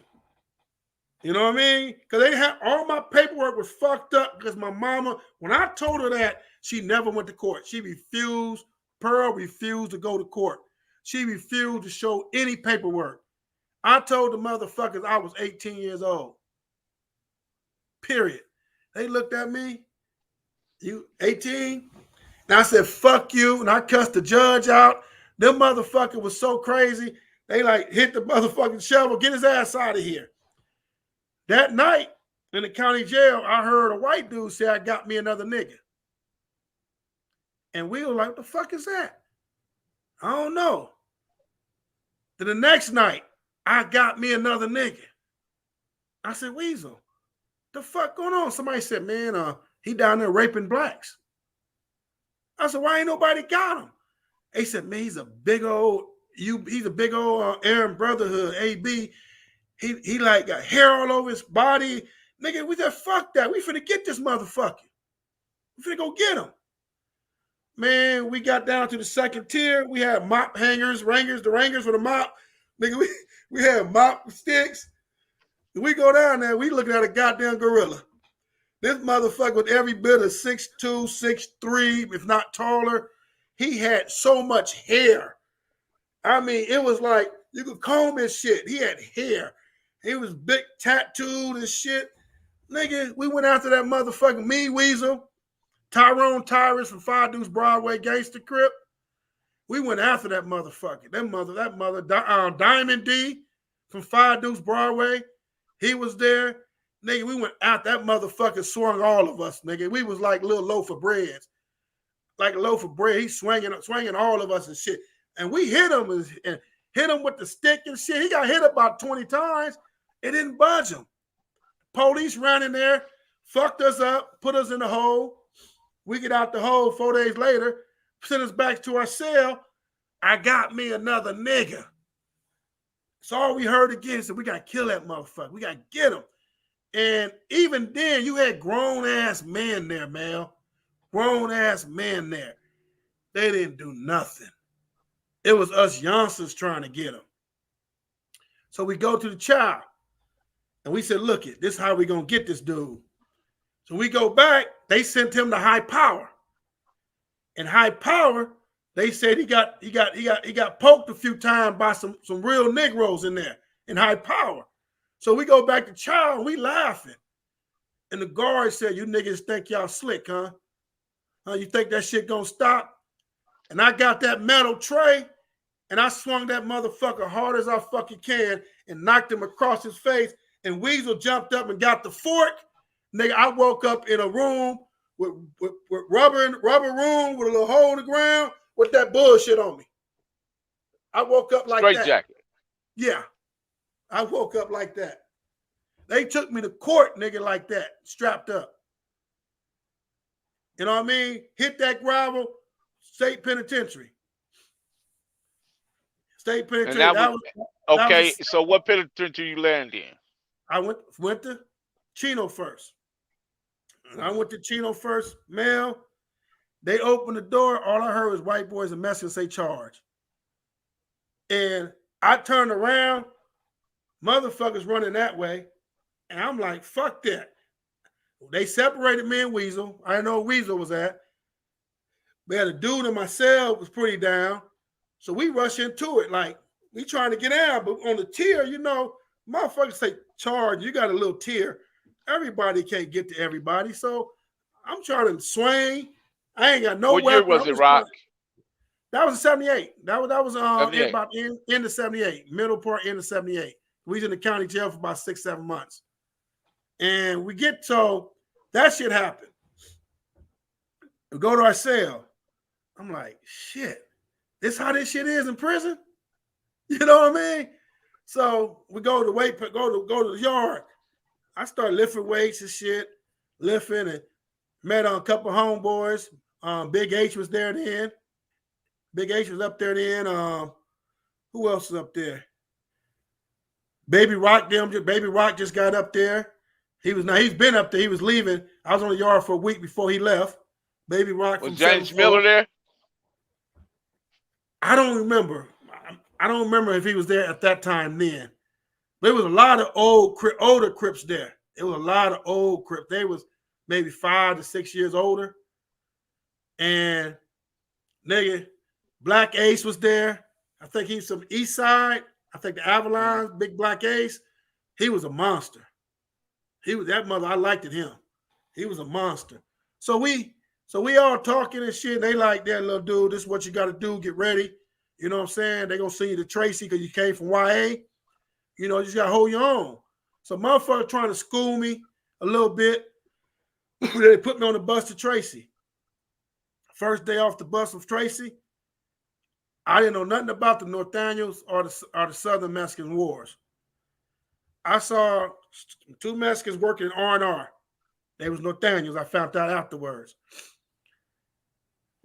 [SPEAKER 2] You know what I mean? Because they had all my paperwork was fucked up because my mama, when I told her that, she never went to court. She refused. Pearl refused to go to court. She refused to show any paperwork. I told the motherfuckers I was 18 years old. Period. They looked at me. You 18? And I said, fuck you. And I cussed the judge out. Them motherfucker was so crazy. They like hit the motherfucking shovel. Get his ass out of here. That night in the county jail, I heard a white dude say, I got me another nigga. And we were like, what the fuck is that? I don't know. Then the next night, I got me another nigga. I said, Weasel, the fuck going on? Somebody said, man, he down there raping blacks. I said, why ain't nobody got him? They said, man, he's a big old Aryan Brotherhood, AB. He like got hair all over his body. Nigga, we said, fuck that. We finna get this motherfucker. We finna go get him. Man, we got down to the second tier. We had mop hangers, the rangers for the mop. Nigga, we had mop sticks. We go down there, we looking at a goddamn gorilla. This motherfucker with every bit of 6'2", 6'3", if not taller. He had so much hair. I mean, it was like you could comb his shit. He had hair. He was big tattooed and shit. Nigga, we went after that motherfucker. Me, Weasel, Tyrone Tyrus from Five Deuce Broadway, Gangster Crip. We went after that motherfucker. That mother, Diamond D from Five Deuce Broadway. He was there. Nigga, we went out. That motherfucker swung all of us, nigga. We was like little loaf of breads. Like a loaf of bread. He's swinging all of us and shit. And we hit him and hit him with the stick and shit. He got hit about 20 times. It didn't budge him. Police ran in there, fucked us up, put us in the hole. We get out the hole 4 days later, sent us back to our cell. I got me another nigga. It's all we heard again. So we got to kill that motherfucker. We got to get him. And even then, you had grown-ass men there, Mel. Grown-ass men there. They didn't do nothing. It was us youngsters trying to get him. So we go to the child. And we said, look, this is how we going to get this dude. So we go back. They sent him to High Power. And High Power, they said he got poked a few times by some real Negroes in there in High Power. So we go back to Child, and we laughing. And the guard said, you niggas think y'all slick, huh? You think that shit gonna stop? And I got that metal tray, and I swung that motherfucker hard as I fucking can and knocked him across his face. And Weasel jumped up and got the fork. Nigga, I woke up in a room with rubber room with a little hole in the ground with that bullshit on me. I woke up like that.
[SPEAKER 1] Straight jacket.
[SPEAKER 2] Yeah. I woke up like that. They took me to court, nigga, like that, strapped up. You know what I mean? Hit that gravel, state penitentiary. State penitentiary.
[SPEAKER 1] So what penitentiary you land in?
[SPEAKER 2] I went to Chino first. I went to Chino first. Mel, they opened the door. All I heard was white boys and Mexicans say charge. And I turned around. Motherfuckers running that way. And I'm like, fuck that. They separated me and Weasel. I didn't know where Weasel was at. We had a dude in my cell was pretty down. So we rush into it. Like, we trying to get out. But on the tier, you know, motherfuckers say charge. You got a little tier. Everybody can't get to everybody. So I'm trying to swing. I ain't got no
[SPEAKER 1] weapon.
[SPEAKER 2] What
[SPEAKER 1] year was it, Rock?
[SPEAKER 2] That was 78. That was
[SPEAKER 1] 78.
[SPEAKER 2] About end of 78. Middle part, end of 78. We was in the county jail for about 6-7 months. And we get told that shit happened. We go to our cell. I'm like, shit, this how this shit is in prison? You know what I mean? So we go to the yard. I started lifting weights and shit, lifting and met a couple of homeboys. Big H was there then. Big H was up there then. Who else was up there? Baby Rock just got up there. He's been up there. He was leaving. I was on the yard for a week before he left. Baby Rock
[SPEAKER 1] was James Miller there?
[SPEAKER 2] I don't remember. I don't remember if he was there at that time then. There was a lot of older Crips there. There was a lot of old Crips. They was maybe 5 to 6 years older. And nigga, Black Ace was there. I think he's from East Side. I think the Avalons, Big Black Ace. He was a monster. He was that mother. I liked it him. He was a monster. So we all talking and shit. And they like that little dude. This is what you got to do. Get ready. You know what I'm saying? They gonna send you to Tracy because you came from YA. You know, you just gotta hold your own. So motherfucker trying to school me a little bit. They put me on the bus to Tracy. First day off the bus with Tracy, I didn't know nothing about the Nathaniels or the Southern Mexican Wars. I saw 2 Mexicans working in R&R. They was Nathaniels. I found out afterwards.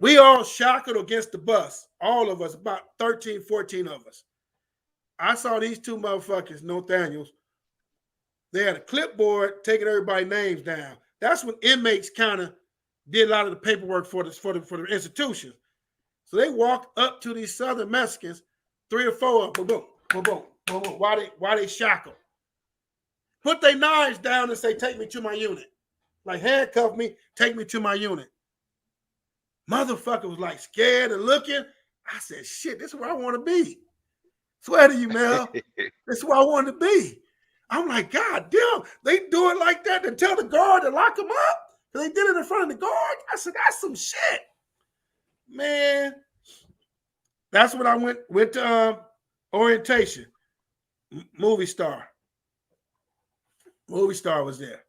[SPEAKER 2] We all shackled against the bus. All of us, about 13, 14 of us. I saw these 2 motherfuckers, Nathaniels. They had a clipboard taking everybody's names down. That's when inmates kind of did a lot of the paperwork for the institutions. So they walked up to these Southern Mexicans, 3 or 4 of them, boom, boom, boom, boom, boom. Why they shackled? Put their knives down and say, take me to my unit. Like handcuff me, take me to my unit. Motherfucker was like scared and looking. I said, shit, this is where I want to be. Swear to you, Mel. This is where I wanted to be. I'm like, God damn, they do it like that to tell the guard to lock them up? They did it in front of the guard? I said, that's some shit. Man, that's when I went to orientation. Movie Star. Movie Star was there.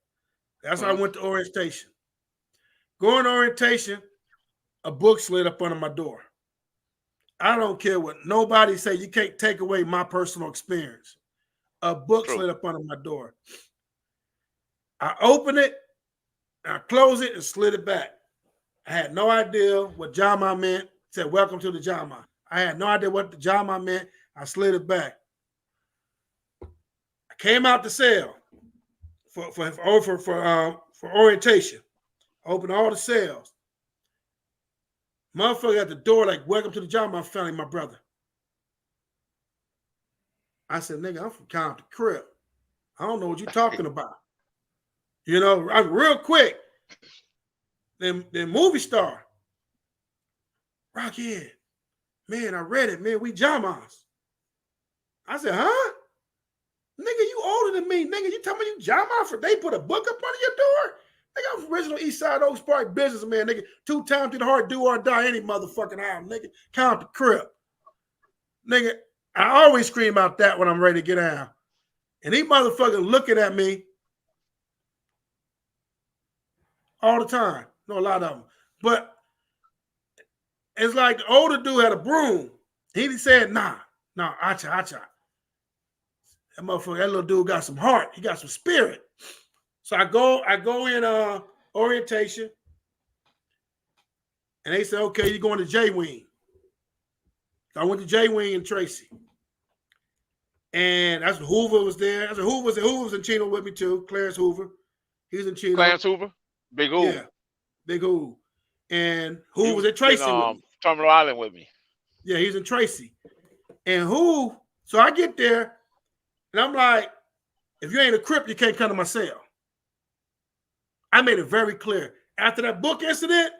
[SPEAKER 2] That's how I went to orientation. Going to orientation, a book slid up under my door. I don't care what nobody say. You can't take away my personal experience. A book slid up under my door. I opened it, I closed it, and slid it back. I had no idea what Jama meant. It said, welcome to the Jama. I had no idea what the Jama meant. I slid it back. I came out the cell for orientation. I opened all the cells. Motherfucker at the door like, welcome to the Jama family, my brother. I said, nigga, I'm from Compton Crip. I don't know what you're talking about. You know, I'm real quick. Then Movie Star. Rocchead. Man, I read it, man. We Jamas. I said, huh? Nigga, you older than me. Nigga, you tell me you Jama for they put a book up under your door? Nigga, I'm from original East Side Oaks Park businessman, nigga. 2 times to the heart, do or die any motherfucking hour, nigga. Count the Crip. Nigga, I always scream out that when I'm ready to get out. And these motherfuckers looking at me all the time. No, a lot of them. But it's like the older dude had a broom. He said, nah, acha. That motherfucker, that little dude got some heart. He got some spirit. So I go in orientation. And they said, okay, you're going to J-Wing. So I went to J-Wing and Tracy. And that's Hoover was there. That's Hoover was in Chino with me too. Clarence Hoover. He's in Chino.
[SPEAKER 1] Clarence Hoover? Big Hoover.
[SPEAKER 2] Yeah. Big Hoover. And Hoover was at Tracy with me.
[SPEAKER 1] Terminal Island with me.
[SPEAKER 2] Yeah, he's in Tracy. And so I get there, and I'm like, if you ain't a Crip, you can't come to my cell. I made it very clear. After that book incident,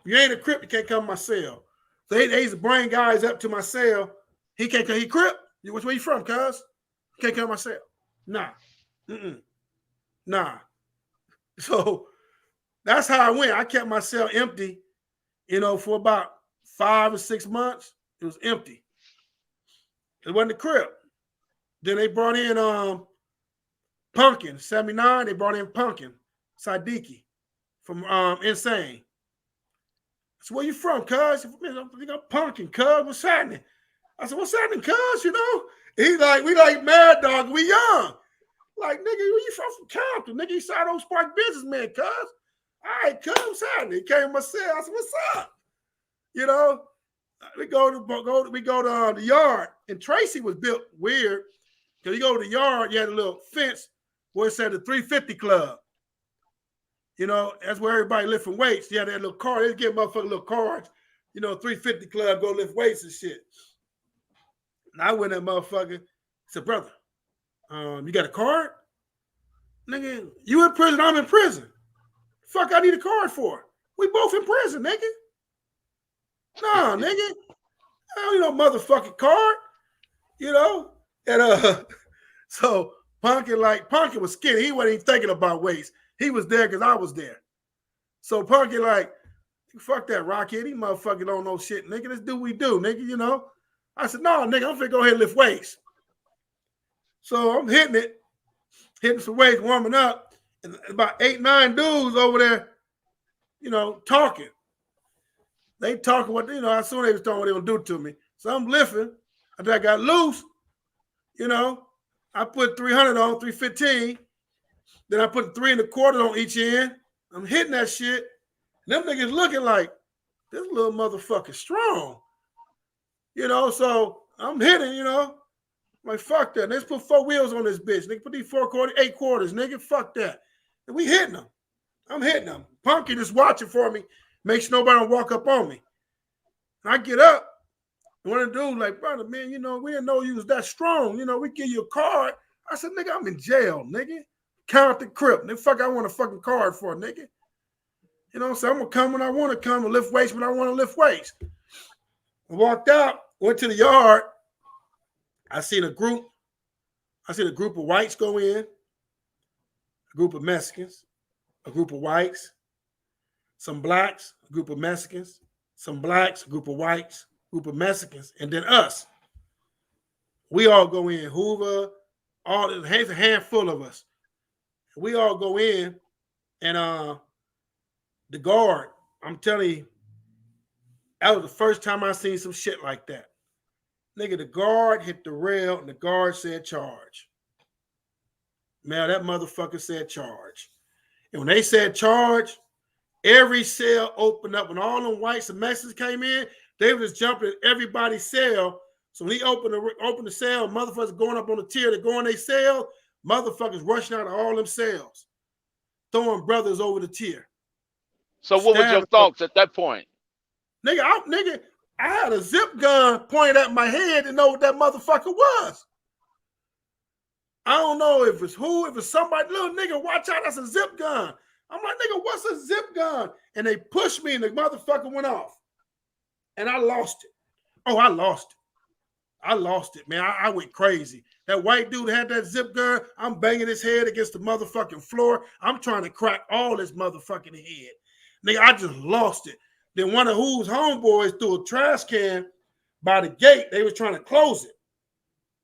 [SPEAKER 2] if you ain't a Crip, you can't come to my cell. So they used to bring guys up to my cell. He can't come. He Crip? Where you from, cuz? You can't come to my cell. Nah. Nah. So that's how I went. I kept my cell empty, for about 5 or 6 months. It was empty. It wasn't a Crip. Then they brought in Pumpkin, 79. They brought in Pumpkin, Siddiqui from Insane. So where you from, cuz? I'm Pumpkin, cuz. What's happening? I said, what's happening, cuz? He's like, we like Mad Dog. We young. Like, nigga, where you from Compton? Nigga, East Side Oaks Park businessman, cuz. All right, cuz, what's happening? He came to my cell. I said, what's up? We go to the yard. And Tracy was built weird. Because you go to the yard, you had a little fence where it said the 350 Club. That's where everybody lifting weights. You had that little card. They give motherfuckers little cards. 350 Club, go lift weights and shit. And I went in that motherfucker. Said, brother, you got a card? Nigga, you in prison, I'm in prison. Fuck, I need a card for. We both in prison, nigga. Nah, nigga. I don't know motherfucking card, you know? And so Punkin was skinny. He wasn't even thinking about weights. He was there because I was there. So Punkin like, fuck that Rocchead. These motherfuckers don't know shit, nigga. Let's do what we do, nigga, you know? I said, no, nigga, I'm finna go ahead and lift weights. So I'm hitting some weights, warming up, and about 8, 9 dudes over there, you know, talking. They talking what, you know, I saw they was talking what they gonna do to me. So I'm lifting. After I got loose, you know, I put 300 on, 315. Then I put 3 1/4 on each end. I'm hitting that shit. And them niggas looking like, this little motherfucker strong. You know, so I'm hitting, you know. I'm like, fuck that. Let's put 4 wheels on this bitch. Nigga, put these 4 quarters, 8 quarters, nigga. Fuck that. And we hitting them. I'm hitting them. Punky just watching for me. Make sure nobody don't walk up on me. And I get up. One of the dudes like, brother, man, you know, we didn't know you was that strong. You know, we give you a card. I said, nigga, I'm in jail, nigga. Count the Crip. Nigga, fuck, I want a fucking card for, nigga. You know what I'm saying? I'm going to come when I want to come and lift weights when I want to lift weights. I walked out, went to the yard. I seen a group of whites go in, a group of Mexicans, a group of whites, some blacks, a group of Mexicans, some blacks, a group of whites, group of Mexicans, and then us. We all go in. Hoover, there's a handful of us. We all go in, and the guard, I'm telling you, that was the first time I seen some shit like that. Nigga, the guard hit the rail, and the guard said charge. Man, that motherfucker said charge. And when they said charge, every cell opened up. When all them whites and Mexicans came in, they were just jumping in everybody's cell. So when he opened the cell, motherfuckers going up on the tier to go in their cell, motherfuckers rushing out of all them cells, throwing brothers over the tier.
[SPEAKER 3] So what was your thoughts at that point?
[SPEAKER 2] Nigga, I had a zip gun pointed at my head to know what that motherfucker was. I don't know if it's somebody, little nigga, watch out, that's a zip gun. I'm like, nigga, what's a zip gun? And they pushed me and the motherfucker went off. And I lost it. Oh, I lost it. I lost it, man. I went crazy. That white dude had that zip gun. I'm banging his head against the motherfucking floor. I'm trying to crack all his motherfucking head. Nigga, I just lost it. Then one of whose homeboys threw a trash can by the gate. They was trying to close it.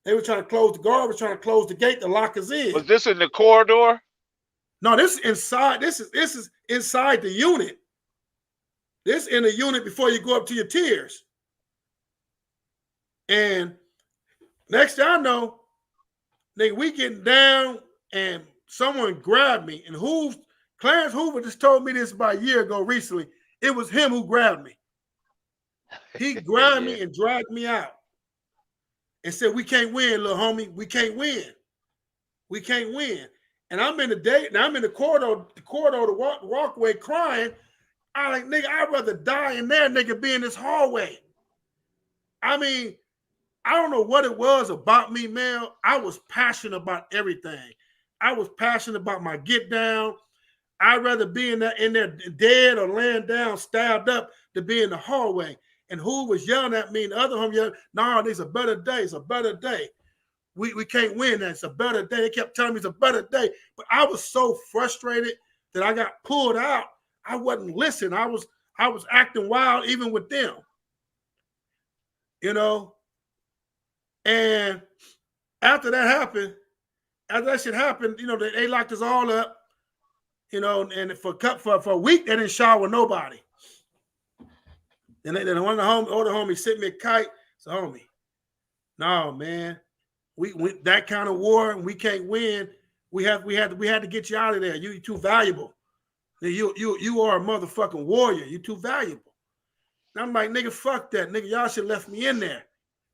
[SPEAKER 2] They were trying to close, the guard was trying to close the gate to lock us in.
[SPEAKER 3] Was this in the corridor?
[SPEAKER 2] No, this is inside. This is inside the unit. This in the unit before you go up to your tiers. And next thing I know, nigga, we getting down and someone grabbed me. And Clarence Hoover just told me this about a year ago recently. It was him who grabbed me. He grabbed me and dragged me out and said, we can't win, little homie. We can't win. We can't win. And I'm in the corridor, the walkway crying. I'm like, nigga, I'd rather die in there, nigga, be in this hallway. I mean, I don't know what it was about me, man. I was passionate about everything. I was passionate about my get down. I'd rather be in there dead or laying down, stabbed up, to be in the hallway. And who was yelling at me? And the other homie yelling, "No, it's a better day. It's a better day. We can't win that. It's a better day." They kept telling me it's a better day. But I was so frustrated that I got pulled out. I wasn't listening. I was acting wild even with them. You know? And after that shit happened, you know, they locked us all up. You know, and for a week, they didn't shower nobody. And then one of the older homies sent me a kite. So, homie, no, man, we that kind of war, and we can't win. We had to get you out of there. You're too valuable. You are a motherfucking warrior. You're too valuable. And I'm like, nigga, fuck that, nigga. Y'all should have left me in there,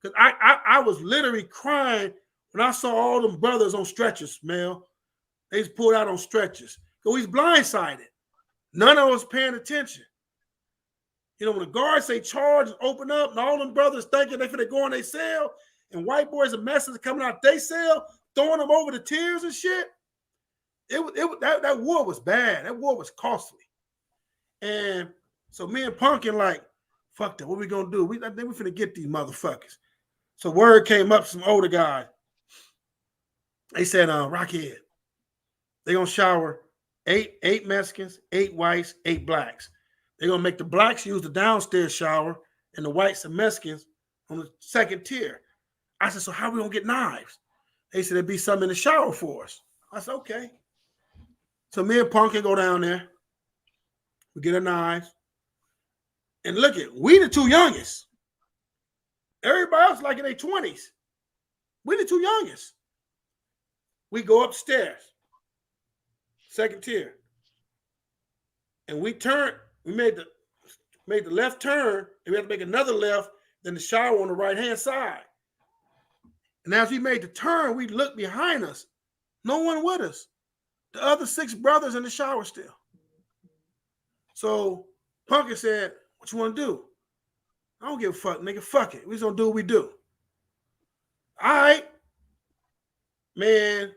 [SPEAKER 2] because I was literally crying when I saw all them brothers on stretchers, man. They just pulled out on stretchers. So he's blindsided. None of us paying attention. You know, when the guards say charge, open up, and all them brothers thinking they finna go in their cell, and white boys and messages coming out their cell, throwing them over the tiers and shit. That war was bad. That war was costly. And so me and Punkin like, Fuck that. What we gonna do? I think we finna get these motherfuckers. So word came up, some older guy. They said, Rocchead, they gonna shower eight Mexicans, 8 whites, 8 blacks. They're gonna make the blacks use the downstairs shower and the whites and Mexicans on the second tier. I said, so how we gonna get knives? They said there'd be something in the shower for us. I said, okay. So me and Punk can go down there. We get our knives. And look at, we the 2 youngest. Everybody else like in their 20s. We the 2 youngest. We go upstairs, second tier. And we made the left turn, and we had to make another left, then the shower on the right-hand side. And as we made the turn, we looked behind us. No one with us. The other 6 brothers in the shower still. So Punky said, what you want to do? I don't give a fuck, nigga. Fuck it. We just gonna do what we do. All right. Man,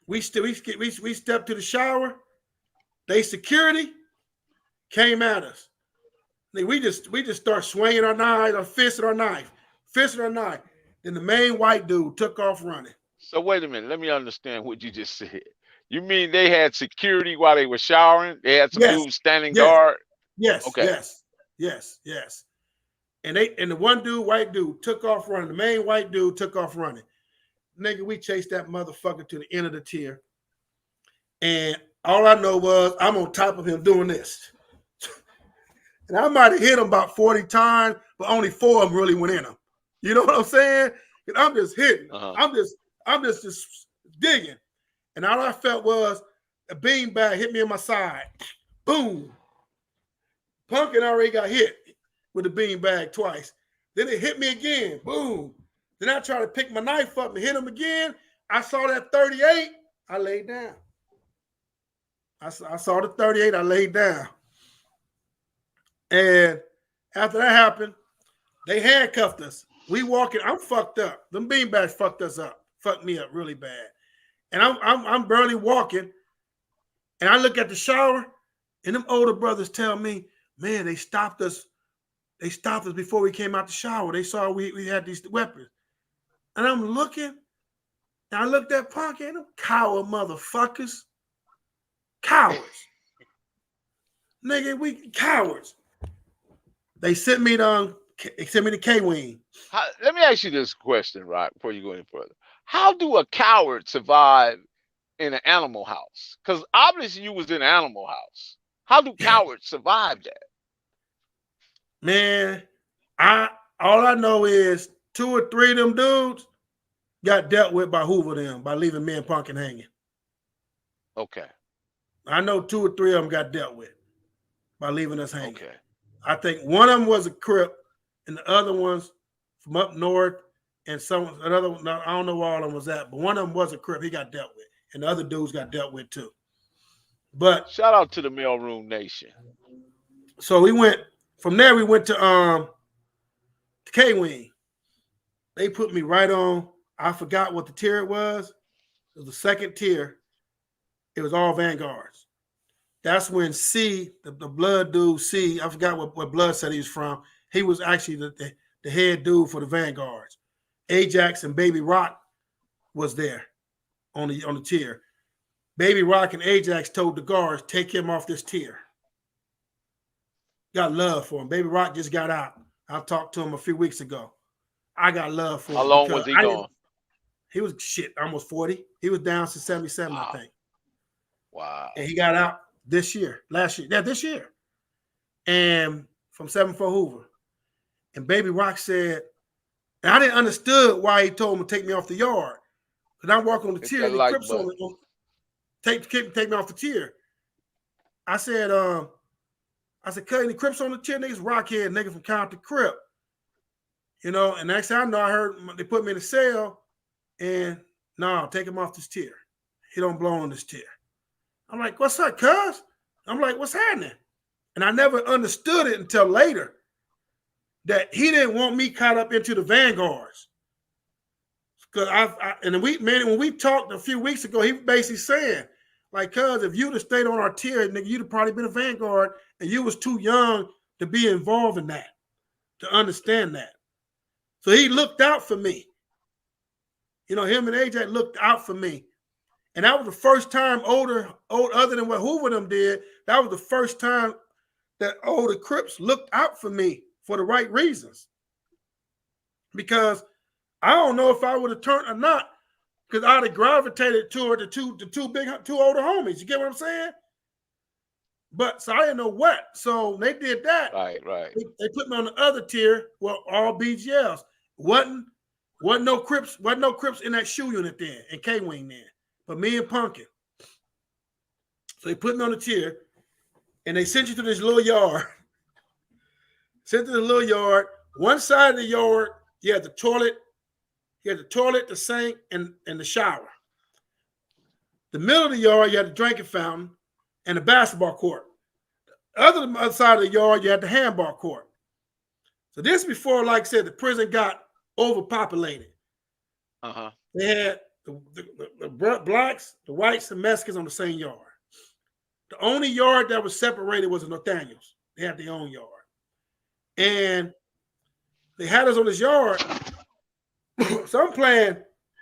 [SPEAKER 2] we stepped to the shower. They security came at us. We just start swinging our knives, our fist and our knife. Then the main white dude took off running.
[SPEAKER 3] So wait a minute. Let me understand what you just said. You mean they had security while they were showering? They had some dudes standing guard?
[SPEAKER 2] Yes.
[SPEAKER 3] Okay.
[SPEAKER 2] Yes. And the one dude, white dude, took off running. The main white dude took off running. Nigga, we chased that motherfucker to the end of the tier. And all I know was I'm on top of him doing this. And I might have hit him about 40 times, but only 4 of them really went in him. You know what I'm saying? And I'm just hitting. I'm just digging. And all I felt was a beanbag hit me in my side. Boom. Pumpkin already got hit with the beanbag twice. Then it hit me again. Boom. Then I tried to pick my knife up and hit him again. I saw that 38. I laid down. I saw the 38. I laid down. And after that happened, they handcuffed us. We walking. I'm fucked up. Them beanbags fucked us up. Fucked me up really bad. And I'm barely walking. And I look at the shower, and them older brothers tell me, man, they stopped us. They stopped us before we came out the shower. They saw we had these weapons. And I'm looking, and I looked at Punk, and them coward motherfuckers. Cowards. Nigga, we cowards. They sent me to K-Wing.
[SPEAKER 3] Let me ask you this question, right, before you go any further. How do a coward survive in an animal house? Because obviously you was in an animal house. How do cowards survive that?
[SPEAKER 2] Man, all I know is 2 or 3 of them dudes got dealt with by Hoover them, by leaving me and Punkin hanging.
[SPEAKER 3] Okay.
[SPEAKER 2] I know 2 or 3 of them got dealt with by leaving us hanging.
[SPEAKER 3] Okay.
[SPEAKER 2] I think one of them was a Crip, and the other ones from up north, and another one, I don't know where all of them was at, but one of them was a Crip. He got dealt with, and the other dudes got dealt with too. But
[SPEAKER 3] shout out to the Mailroom Nation.
[SPEAKER 2] So we went from there. We went to K-Wing. They put me right on. I forgot what the tier it was. It was the second tier. It was all Vanguards. That's when C, the blood dude, C, I forgot what blood set he was from. He was actually the head dude for the Vanguards. Ajax and Baby Rock was there on the tier. Baby Rock and Ajax told the guards, take him off this tier. Got love for him. Baby Rock just got out. I talked to him a few weeks ago. I got love for him.
[SPEAKER 3] How long was he gone?
[SPEAKER 2] He was almost 40. He was down to 77,
[SPEAKER 3] wow.
[SPEAKER 2] I think.
[SPEAKER 3] Wow.
[SPEAKER 2] And he got out this year. This year. And from 74 Hoover. And Baby Rock said, and I didn't understood why he told him to take me off the yard. Because I'm walking on the tier and the Crips on it. Take me off the tier. I said, cutting the Crips on the tier, niggas Rocchead, nigga from County Crip. You know, and next thing I know, I heard they put me in a cell and no, take him off this tier. He don't belong on this tier. I'm like, what's up, cuz? I'm like, what's happening? And I never understood it until later that he didn't want me caught up into the Vanguards. Because when we talked a few weeks ago, he was basically saying, like, cuz if you'd have stayed on our tier, nigga, you'd have probably been a Vanguard and you was too young to be involved in that, to understand that. So he looked out for me. You know, him and AJ looked out for me. And that was the first time other than what Hoover them did, that was the first time that the Crips looked out for me for the right reasons. Because I don't know if I would have turned or not, because I'd have gravitated toward the two older homies. You get what I'm saying? But so I didn't know what. So they did that.
[SPEAKER 3] Right.
[SPEAKER 2] They put me on the other tier, well, all BGLs. Wasn't no Crips in that shoe unit then, and K-Wing then. But me and Pumpkin. So they put me on the tier, and they sent you to this little yard. Sent to the little yard. One side of the yard, you had the toilet, the sink, and the shower. The middle of the yard, you had the drinking fountain and the basketball court. The other side of the yard, you had the handball court. So this before, like I said, the prison got overpopulated. They had the blacks, the whites, and Mexicans on the same yard. The only yard that was separated was the Nathaniels. They had their own yard. And they had us on this yard. So I'm playing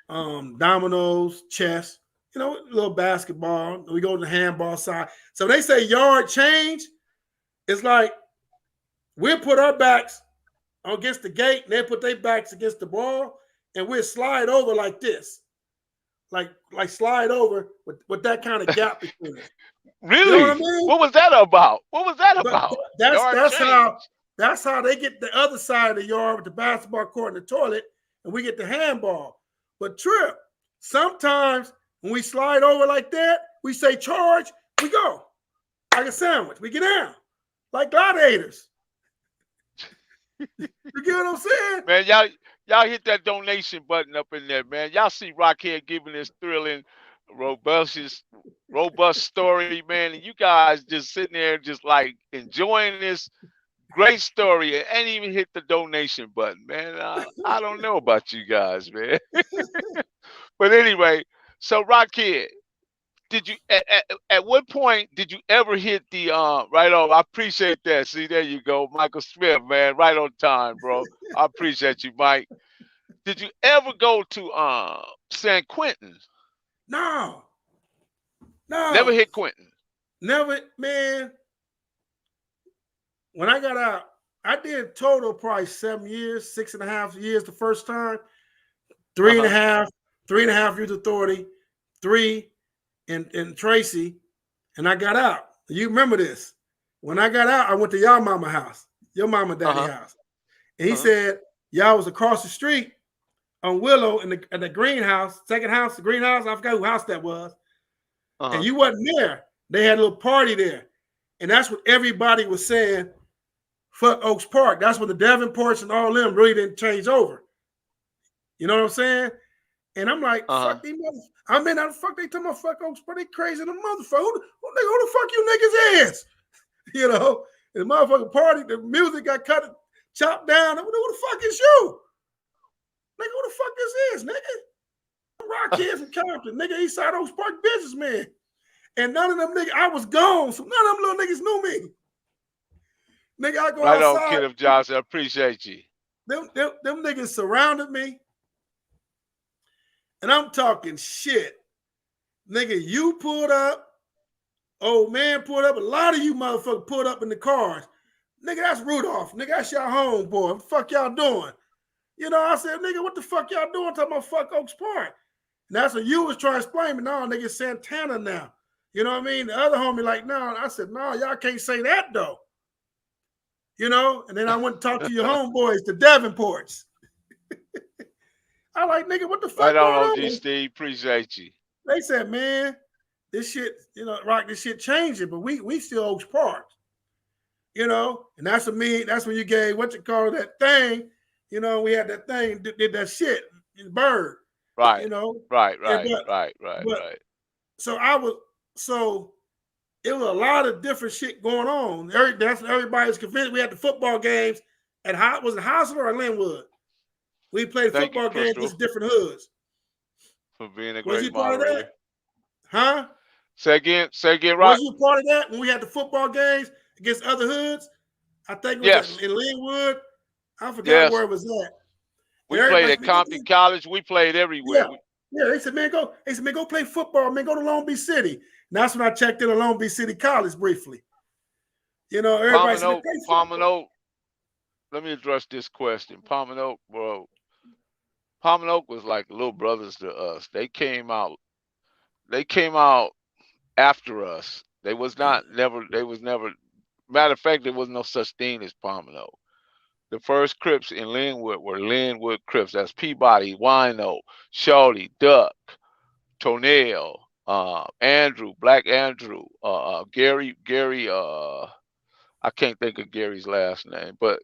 [SPEAKER 2] dominoes, chess, you know, a little basketball. We go to the handball side. So they say yard change. It's like we'll put our backs against the gate, and they put their backs against the ball, and we'll slide over like this. Like slide over with that kind of gap between us.
[SPEAKER 3] Really?
[SPEAKER 2] You know what I mean?
[SPEAKER 3] What was that about?
[SPEAKER 2] That's how they get the other side of the yard with the basketball court and the toilet, and we get the handball. But Trip, sometimes when we slide over like that, we say charge, we go. Like a sandwich. We get down. Like gladiators. You get what I'm saying?
[SPEAKER 3] Man, y'all hit that donation button up in there, man. Y'all see Rocchead giving this thrilling, robust story, man. And you guys just sitting there just like enjoying this great story and ain't even hit the donation button, man. I don't know about you guys, man. But anyway, so Rocchead, did you at what point did you ever hit the right on? I appreciate that. See, there you go, Michael Smith, man, right on time, bro. I appreciate you, Mike. Did you ever go to San Quentin?
[SPEAKER 2] No.
[SPEAKER 3] Never hit Quentin.
[SPEAKER 2] Never, man. When I got out, I did total probably 7 years, 6.5 years the first time, 3.5 years authority, 3 in Tracy, and I got out. You remember this? When I got out, I went to y'all mama house, your mama and daddy house, and he said y'all was across the street on Willow in the greenhouse, second house, the greenhouse. I forgot who house that was, and you wasn't there. They had a little party there, and that's what everybody was saying. Fuck Oaks Park. That's when the Davenports and all them really didn't change over. You know what I'm saying? And I'm like, fuck these motherfuckers. I mean, how the fuck they talking about fuck Oaks Park? They crazy the motherfucker. Who the fuck you niggas is? You know? And the motherfucking party, the music got cut, chopped down. Who the fuck is you? Nigga, who the fuck this is, nigga? I'm Rocchead from Compton. Nigga, Eastside Oaks Park businessman. And none of them niggas, I was gone, so none of them little niggas knew me. Nigga, I go
[SPEAKER 3] right
[SPEAKER 2] outside.
[SPEAKER 3] On, Kenneth Johnson. I appreciate you.
[SPEAKER 2] Them niggas surrounded me. And I'm talking shit. Nigga, you pulled up. Old man pulled up. A lot of you motherfuckers pulled up in the cars. Nigga, that's Rudolph. Nigga, that's y'all homeboy. What the fuck y'all doing? You know, I said, nigga, what the fuck y'all doing? Talking about fuck Oaks Park. And that's what you was trying to explain me. No, nigga, Santana now. You know what I mean? The other homie like, no. I said, no, y'all can't say that though. You know? And then I went and talked to your homeboys, the Davenports. I like, nigga, what the fuck
[SPEAKER 3] right on,
[SPEAKER 2] going
[SPEAKER 3] OG Steve. Appreciate you.
[SPEAKER 2] They said, man, this shit, you know, Rock, this shit changing, but we still Oaks Park. You know? And that's what that's when you gave, what you call that thing, you know, we had that thing, did that shit, bird.
[SPEAKER 3] Right.
[SPEAKER 2] You know?
[SPEAKER 3] Right.
[SPEAKER 2] So it was a lot of different shit going on. That's when everybody was convinced. We had the football games at was it Hosler or Linwood? We played football games in different hoods.
[SPEAKER 3] For being a
[SPEAKER 2] was
[SPEAKER 3] great
[SPEAKER 2] you part
[SPEAKER 3] moderator.
[SPEAKER 2] of that? Huh?
[SPEAKER 3] Say again, Rock.
[SPEAKER 2] Was you part of that when we had the football games against other hoods? I think it was
[SPEAKER 3] Yes.
[SPEAKER 2] in Linwood. I forgot
[SPEAKER 3] Yes.
[SPEAKER 2] where it was at.
[SPEAKER 3] We
[SPEAKER 2] And
[SPEAKER 3] played
[SPEAKER 2] everybody
[SPEAKER 3] at
[SPEAKER 2] said, "Man,
[SPEAKER 3] Compton College. We played
[SPEAKER 2] yeah,
[SPEAKER 3] everywhere.
[SPEAKER 2] yeah." They said, "Man, go." They said, "Man, go play football. Man, go to Long Beach City." And that's when I checked in at Long Beach City College briefly. Everybody said, "Man,
[SPEAKER 3] Pomino,
[SPEAKER 2] play football."
[SPEAKER 3] Pomino. Let me address this question. Pomino, bro. Pomino was like little brothers to us. They came out. They came out after us. They was not never. They was never. Matter of fact, there was no such thing as Pomino. The first Crips in Linwood were Linwood Crips. That's Peabody, Wino, Shorty, Duck, Tonell, Andrew, Black Andrew, Gary. I can't think of Gary's last name, but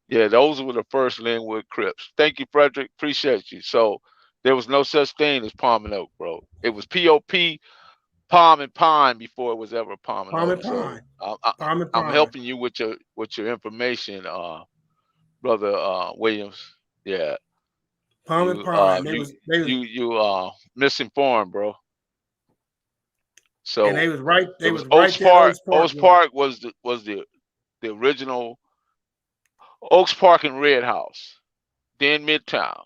[SPEAKER 3] yeah, those were the first Linwood Crips. Thank you, Frederick. Appreciate you. So there was no such thing as Palm and Oak, bro. It was POP, Palm and Pine before it was ever Palm and
[SPEAKER 2] Palm
[SPEAKER 3] Oak.
[SPEAKER 2] and
[SPEAKER 3] So
[SPEAKER 2] pine, palm and
[SPEAKER 3] I'm
[SPEAKER 2] pine,
[SPEAKER 3] helping you with your information, brother Williams. Yeah,
[SPEAKER 2] palm and
[SPEAKER 3] you
[SPEAKER 2] pine.
[SPEAKER 3] misinformed, bro.
[SPEAKER 2] And
[SPEAKER 3] So it
[SPEAKER 2] They
[SPEAKER 3] was
[SPEAKER 2] was right
[SPEAKER 3] Oaks
[SPEAKER 2] there at
[SPEAKER 3] Park.
[SPEAKER 2] Oaks Park.
[SPEAKER 3] Oaks Park was the original Oaks Park and Red House, then Midtown.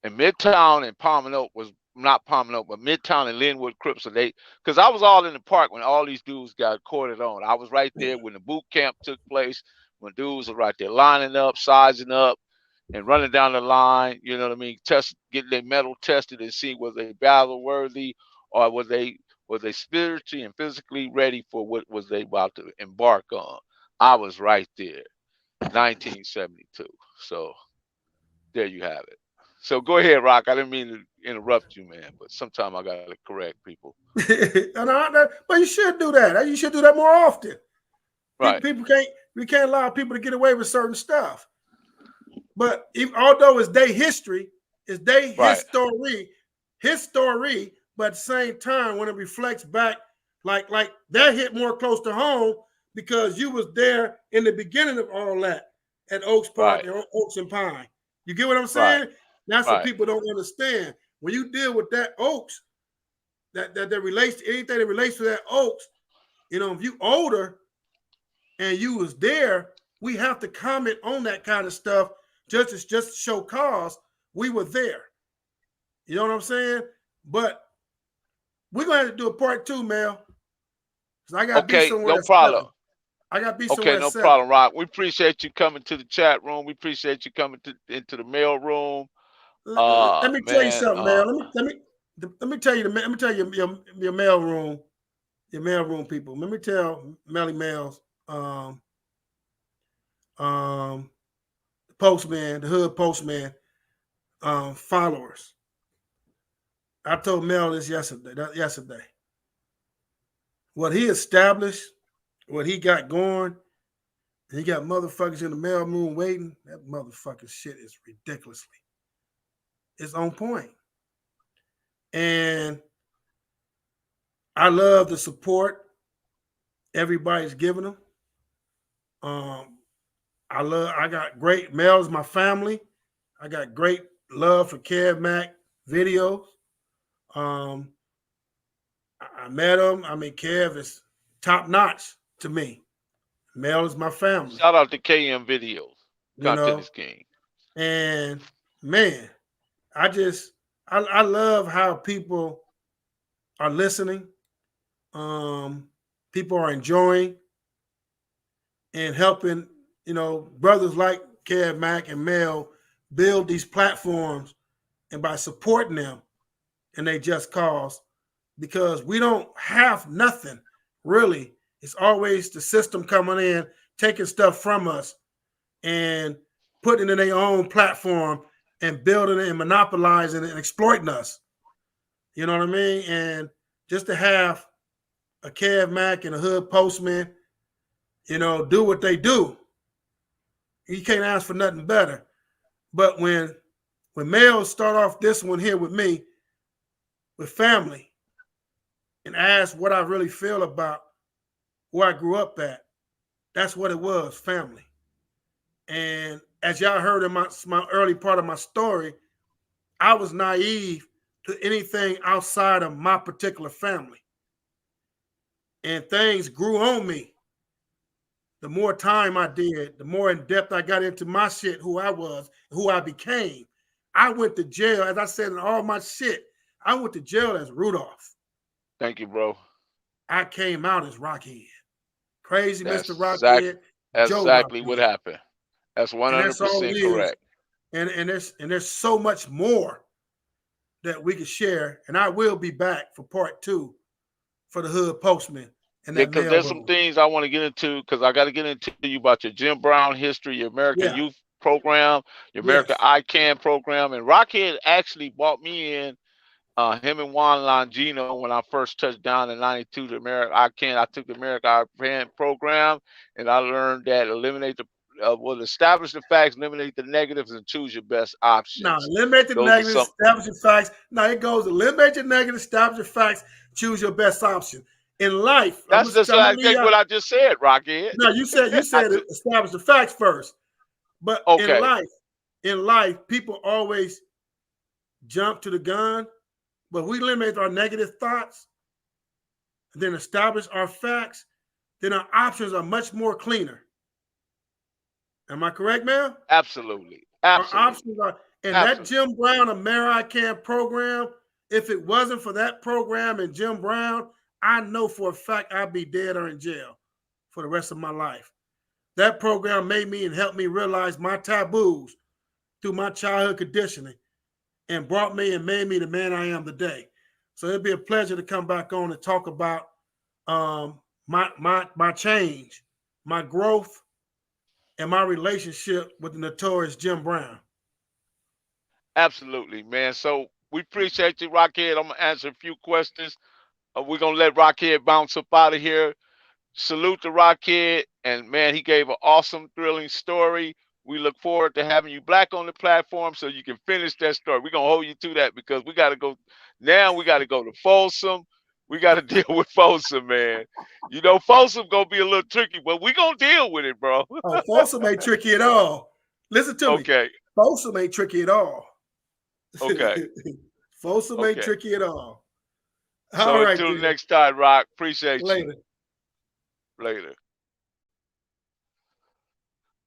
[SPEAKER 3] And Midtown and Palm and Oak was not Palm and Oak, but Midtown and Linwood Crips. So because I was all in the park when all these dudes got courted on. I was right there when the boot camp took place, when dudes were right there lining up, sizing up, and running down the line. You know what I mean? Getting their metal tested and see was they battle worthy or was they spiritually and physically ready for what was they about to embark on. I was right there, 1972. So there you have it. So go ahead, Rock. I didn't mean to interrupt you, man, but sometimes I gotta correct people.
[SPEAKER 2] But you should do that. You should do that more often.
[SPEAKER 3] Right,
[SPEAKER 2] We can't allow people to get away with certain stuff. But although it's their history, it's their
[SPEAKER 3] right,
[SPEAKER 2] history, but at the same time, when it reflects back, like that hit more close to home because you was there in the beginning of all that at Oaks Park
[SPEAKER 3] right,
[SPEAKER 2] and Oaks and Pine. You get what I'm
[SPEAKER 3] right,
[SPEAKER 2] saying? That's what
[SPEAKER 3] right,
[SPEAKER 2] people don't understand. When you deal with that Oaks, that relates to anything that relates to that Oaks, if you older and you was there, we have to comment on that kind of stuff just to show cause we were there. You know what I'm saying? But we're gonna have to do a part 2, Mel. Because I gotta be
[SPEAKER 3] okay,
[SPEAKER 2] somewhere
[SPEAKER 3] no
[SPEAKER 2] at
[SPEAKER 3] problem.
[SPEAKER 2] 7. I gotta be
[SPEAKER 3] Okay,
[SPEAKER 2] somewhere at
[SPEAKER 3] no
[SPEAKER 2] 7.
[SPEAKER 3] problem, Rock. We appreciate you coming to the chat room. We appreciate you coming into the mail room.
[SPEAKER 2] Let me tell you
[SPEAKER 3] Man,
[SPEAKER 2] something, Mel. Let me tell you your mail room, people. Let me tell Melly Mails, the postman, the hood postman, followers. I told Mel this yesterday. What he established, what he got going, he got motherfuckers in the mail room waiting. That motherfucking shit is ridiculously. It's on point. And I love the support everybody's giving them. I got great Mel's my family. I got great love for Kev Mac videos. Um, I met him. I mean, Kev is top notch to me. Mel is my family,
[SPEAKER 3] shout out to KM Videos.
[SPEAKER 2] you
[SPEAKER 3] Content
[SPEAKER 2] know.
[SPEAKER 3] is king.
[SPEAKER 2] And man, I love how people are listening. People are enjoying and helping, brothers like Kev Mack and Mel build these platforms, and by supporting them and they just cause, because we don't have nothing really. It's always the system coming in, taking stuff from us and putting it in their own platform and building it and monopolizing it and exploiting us. You know what I mean? And just to have a Kev Mack and a hood postman, do what they do. You can't ask for nothing better. But when males start off this one here with me, with family, and ask what I really feel about where I grew up at, that's what it was, family. And as y'all heard in my early part of my story, I was naive to anything outside of my particular family. And things grew on me the more time I did, the more in depth I got into my shit, who I was, who I became. I went to jail, as I said in all my shit. I went to jail as Rudolph.
[SPEAKER 3] Thank you, bro.
[SPEAKER 2] I came out as Rocchead. Crazy
[SPEAKER 3] That's
[SPEAKER 2] Mr. Rocchead, Joe
[SPEAKER 3] exactly what
[SPEAKER 2] Rocchead.
[SPEAKER 3] happened. That's
[SPEAKER 2] And that's all
[SPEAKER 3] 100%
[SPEAKER 2] it is.
[SPEAKER 3] correct.
[SPEAKER 2] And there's so much more that we can share. And I will be back for part 2 for the Hood Postman and
[SPEAKER 3] Yeah,
[SPEAKER 2] that
[SPEAKER 3] because there's some
[SPEAKER 2] mailroom.
[SPEAKER 3] things I want to get into because I got to get into you about your Jim Brown history, your American
[SPEAKER 2] Yeah.
[SPEAKER 3] Youth Program, your American
[SPEAKER 2] Yes.
[SPEAKER 3] ICANN program. And Rockhead actually brought me in, him and Juan Longino, when I first touched down in 92 to America ICANN. I took the American ICANN program and I learned that establish the facts, eliminate the negatives, and choose your best
[SPEAKER 2] Now,
[SPEAKER 3] options.
[SPEAKER 2] eliminate the
[SPEAKER 3] Those are
[SPEAKER 2] negatives,
[SPEAKER 3] some.
[SPEAKER 2] establish your facts. Now it goes eliminate your negatives, establish your facts, choose your best option. In life, I'm
[SPEAKER 3] That's
[SPEAKER 2] gonna,
[SPEAKER 3] just
[SPEAKER 2] I'm gonna
[SPEAKER 3] like
[SPEAKER 2] leave
[SPEAKER 3] what
[SPEAKER 2] out.
[SPEAKER 3] I just said, Rockhead.
[SPEAKER 2] No, you
[SPEAKER 3] I
[SPEAKER 2] said
[SPEAKER 3] just,
[SPEAKER 2] establish the facts first. But
[SPEAKER 3] okay,
[SPEAKER 2] in life, people always jump to the gun. But we eliminate our negative thoughts, and then establish our facts, then our options are much more cleaner. Am I correct, ma'am?
[SPEAKER 3] absolutely,
[SPEAKER 2] Our
[SPEAKER 3] absolutely,
[SPEAKER 2] options are, and that
[SPEAKER 3] absolutely.
[SPEAKER 2] Jim Brown American program, if it wasn't for that program and Jim Brown, I know for a fact I'd be dead or in jail for the rest of my life. That program made me and helped me realize my taboos through my childhood conditioning and brought me and made me the man I am today. So it'd be a pleasure to come back on and talk about my change, my growth, and my relationship with the notorious Jim Brown.
[SPEAKER 3] Absolutely, man. So we appreciate you, Rockhead. I'm gonna answer a few questions. We're gonna let Rockhead bounce up out of here. Salute to Rockhead, and man, he gave an awesome, thrilling story. We look forward to having you back on the platform so you can finish that story. We're gonna hold you to that because we gotta go now. We gotta go to Folsom. We gotta deal with Folsom, man. You know, Folsom gonna be a little tricky, but we gonna deal with it, bro.
[SPEAKER 2] Oh, Folsom ain't tricky at all. Listen to me.
[SPEAKER 3] Okay,
[SPEAKER 2] Folsom ain't tricky at all.
[SPEAKER 3] okay,
[SPEAKER 2] Folsom ain't
[SPEAKER 3] okay.
[SPEAKER 2] tricky at all. All
[SPEAKER 3] So
[SPEAKER 2] right,
[SPEAKER 3] until the
[SPEAKER 2] then.
[SPEAKER 3] next time, Rock. Appreciate you.
[SPEAKER 2] Later.
[SPEAKER 3] Later.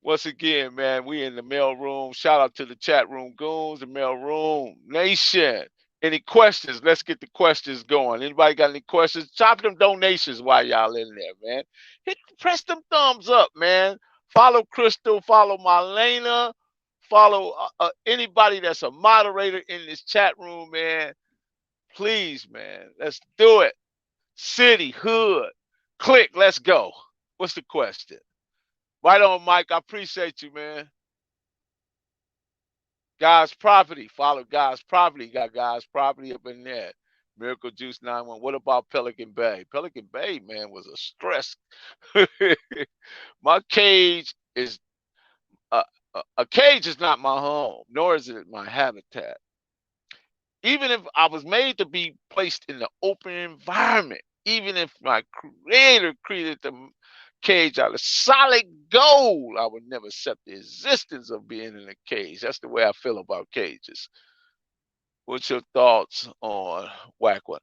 [SPEAKER 3] Once again, man, we in the mail room. Shout out to the chat room goons, the mail room nation. Any questions? Let's get the questions going. Anybody got any questions? Chop them donations while y'all in there, man. Press them thumbs up, man. Follow Crystal, follow Marlena, follow anybody that's a moderator in this chat room, man. Please, man, let's do it. City, hood, click, let's go. What's the question? Right on, Mike. I appreciate you, man. God's property. Follow God's property. Got God's property up in there. Miracle Juice 91. What about Pelican Bay? Pelican Bay, man, was a stress. My cage is a cage is not my home, nor is it my habitat. Even if I was made to be placed in the open environment, even if my creator created the cage out of solid gold, I would never accept the existence of being in a cage. That's the way I feel about cages. What's your thoughts on Whack One?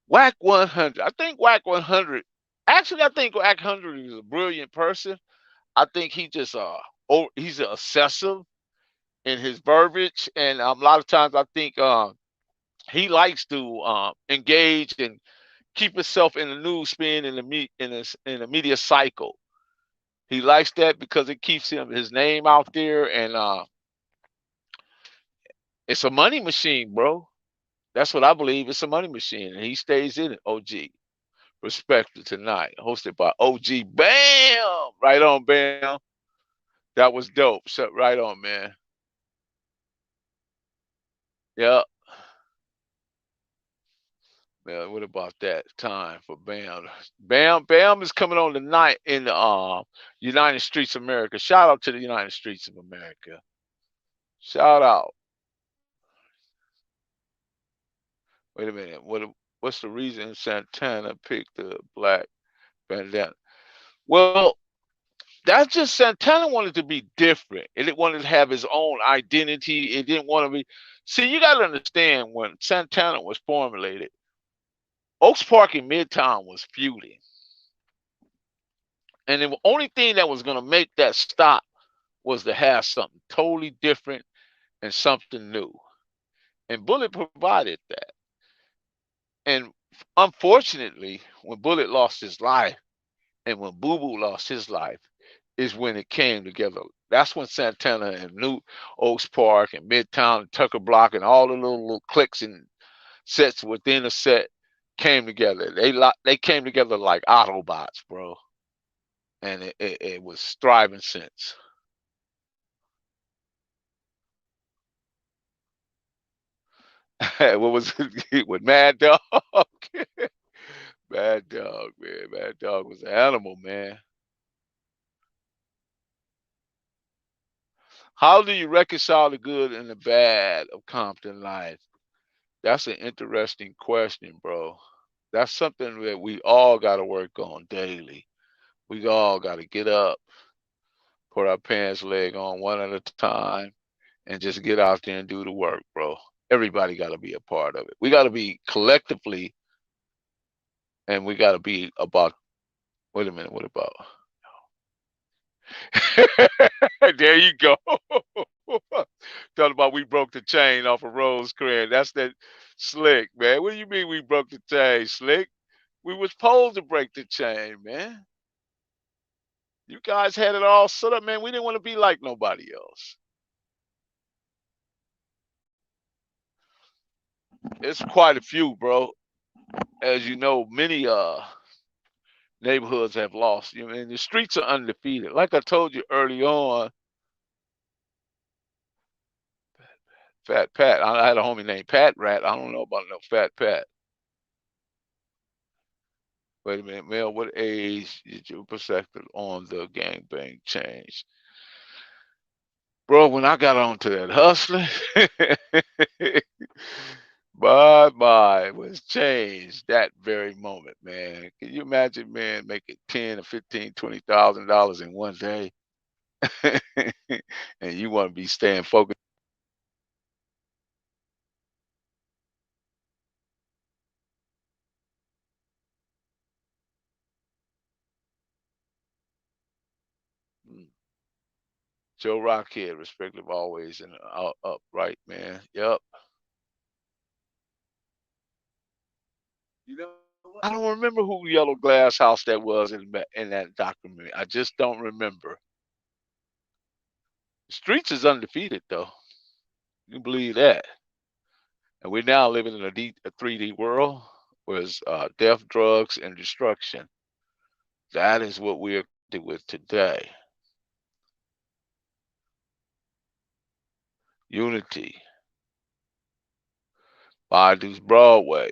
[SPEAKER 3] Whack 100. I think Whack 100. Actually, I think Whack 100 is a brilliant person. I think he's obsessive in his verbiage, and a lot of times I think he likes to engage and keep himself in the news spin in the media cycle. He likes that because it keeps his name out there, and it's a money machine, bro. That's what I believe. It's a money machine, and he stays in it. OG, respected tonight, hosted by OG. Bam, right on, Bam. That was dope. So right on, man. Yeah. Yeah, what about that time for Bam? Bam is coming on tonight in the United Streets of America. Shout out to the United Streets of America. Shout out. Wait a minute. What's the reason Santana picked the black bandana? Well, that's just Santana wanted to be different. It didn't want to have his own identity. It didn't want to be. See, you got to understand when Santana was formulated, Oaks Park and Midtown was feuding. And the only thing that was going to make that stop was to have something totally different and something new. And Bullet provided that. And unfortunately, when Bullet lost his life and when Boo Boo lost his life, is when it came together. That's when Santana and New Oaks Park and Midtown and Tucker Block and all the little cliques and sets within a set came together. They came together like Autobots, bro, and it was thriving since. What was it with Mad Dog? Mad Dog, man. Mad Dog was an animal, man. How do you reconcile the good and the bad of Compton life? That's an interesting question, bro. That's something that we all got to work on daily. We all got to get up, put our pants leg on one at a time, and just get out there and do the work, bro. Everybody got to be a part of it. We got to be collectively, and we got to be about. Wait a minute. What about? There you go. Talking about we broke the chain off of Rosecrans. That's that slick, man. What do you mean we broke the chain, slick? We was supposed to break the chain, man. You guys had it all set up, man. We didn't want to be like nobody else. It's quite a few, bro. As you know, many neighborhoods have lost. You know, and the streets are undefeated. Like I told you early on, Fat Pat. I had a homie named Pat Rat. I don't know about no Fat Pat. Wait a minute, Mel. What age did your perspective on the gangbang change? Bro, when I got onto that hustling, my was changed that very moment, man. Can you imagine, man, making 10 or 15, $20,000 in one day? And you want to be staying focused. Mm. Joe Rocchead, respective always and upright, man. Yep. You know what? I don't remember who Yellow Glass House that was in that documentary. I just don't remember. Streets is undefeated though. You believe that? And we're now living in a 3D world where it's death, drugs, and destruction. That is what we're dealing with today. Unity. Badu's Broadway.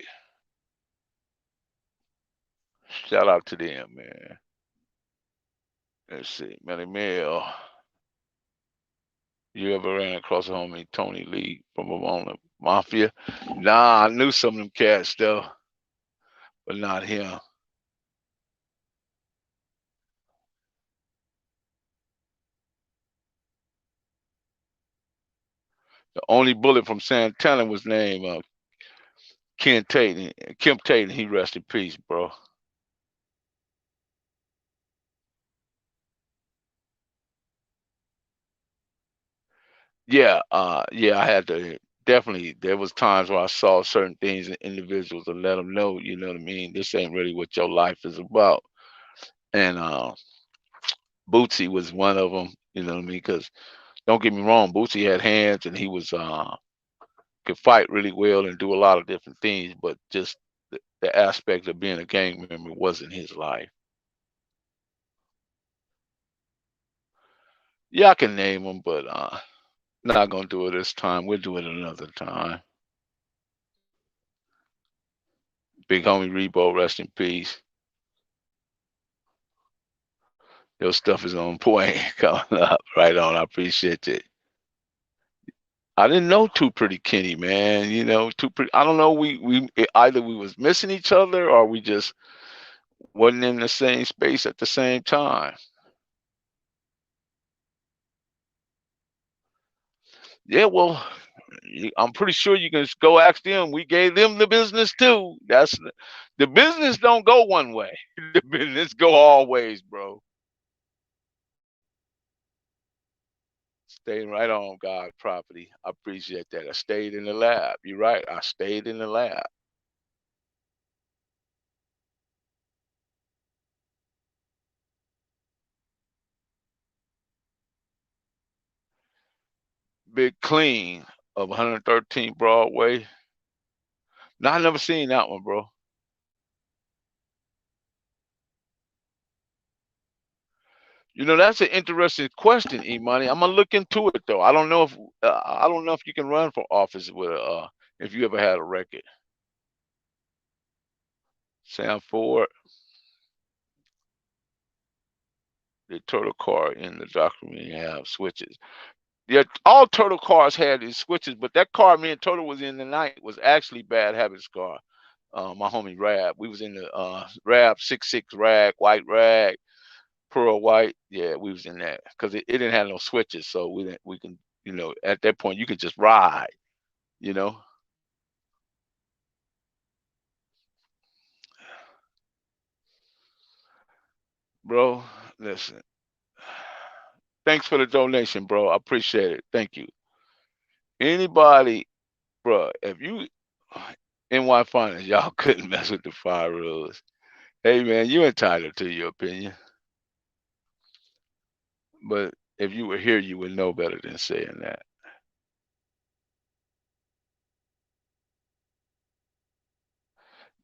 [SPEAKER 3] Shout out to them, man. Let's see. Melly Mill. You ever ran across a homie Tony Lee from among the Mafia? Nah, I knew some of them cats though, but not him. The only bullet from Santana was named Ken Tate. Kim Tate, he rest in peace, bro. Yeah, I had to definitely. There was times where I saw certain things in individuals and let them know, you know what I mean. This ain't really what your life is about. And Bootsy was one of them, you know what I mean. Because don't get me wrong, Bootsy had hands and he was could fight really well and do a lot of different things, but just the aspect of being a gang member wasn't his life. Yeah, I can name them, but not gonna do it this time. We'll do it another time. Big homie Rebo, rest in peace. Your stuff is on point coming up. Right on. I appreciate it. I didn't know Too Pretty Kenny, man. You know, Too Pretty. I don't know. We either we was missing each other or we just wasn't in the same space at the same time. Yeah, well, I'm pretty sure you can go ask them. We gave them the business too. That's the business don't go one way. The business go all ways, bro. Staying right on God property. I appreciate that. I stayed in the lab. You're right. I stayed in the lab. Big Clean of 113 Broadway. No, I never seen that one, bro. You know, that's an interesting question, E Money. I'm gonna look into it though. I don't know if you can run for office with if you ever had a record. Sam Ford, the turtle car in the documentary have switches. Yeah, all turtle cars had these switches, but that car me and Turtle was in the night was actually Bad Habits car. My homie Rab. We was in the Rab 66 rag, white rag, pearl white. Yeah, we was in that because it didn't have no switches, so we can at that point you could just ride, you know. Bro, listen. Thanks for the donation, bro. I appreciate it. Thank you. Anybody, bro, if you NY Finance, y'all couldn't mess with the fire rules. Hey man, you entitled to your opinion. But if you were here, you would know better than saying that.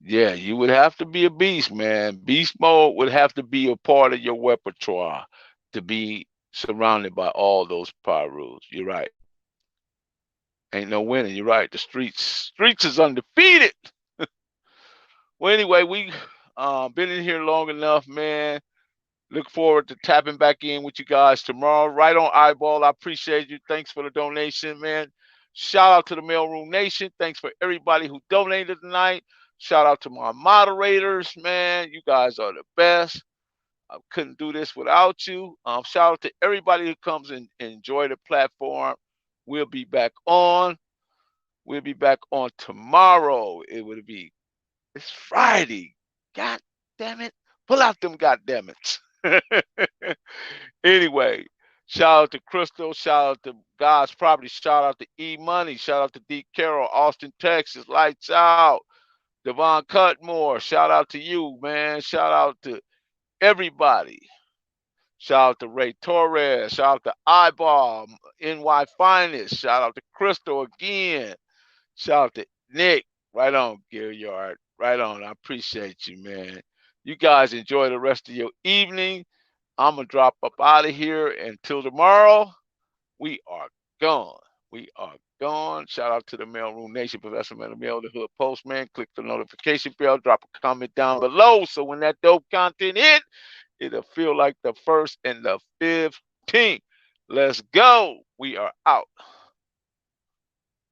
[SPEAKER 3] Yeah, you would have to be a beast, man. Beast mode would have to be a part of your repertoire to be surrounded by all those power rules. You're right. Ain't no winning. You're right. The streets is undefeated. Well, anyway, we been in here long enough, man. Look forward to tapping back in with you guys tomorrow. Right on eyeball. I appreciate you. Thanks for the donation, man. Shout out to the Mailroom Nation. Thanks for everybody who donated tonight. Shout out to my moderators, man. You guys are the best. I couldn't do this without you. Shout out to everybody who comes and enjoy the platform. We'll be back on. We'll be back on tomorrow. It's Friday. God damn it. Pull out them goddamn it. Anyway, shout out to Crystal. Shout out to God's Property. Shout out to E Money. Shout out to D Carroll, Austin, Texas. Lights out. Devon Cutmore. Shout out to you, man. Shout out to everybody. Shout out to Ray Torres. Shout out to Eyeball, NY Finest. Shout out to Crystal again. Shout out to Nick. Right on, Gilliard. Right on. I appreciate you, man. You guys enjoy the rest of your evening. I'm going to drop up out of here. Until tomorrow, we are gone. We are gone. Shout out to the Mailroom Nation, Professor Man, the Mail, the Hood Postman. Click the notification bell. Drop a comment down below so when that dope content hit, it'll feel like the first and the 15th. Let's go. We are out.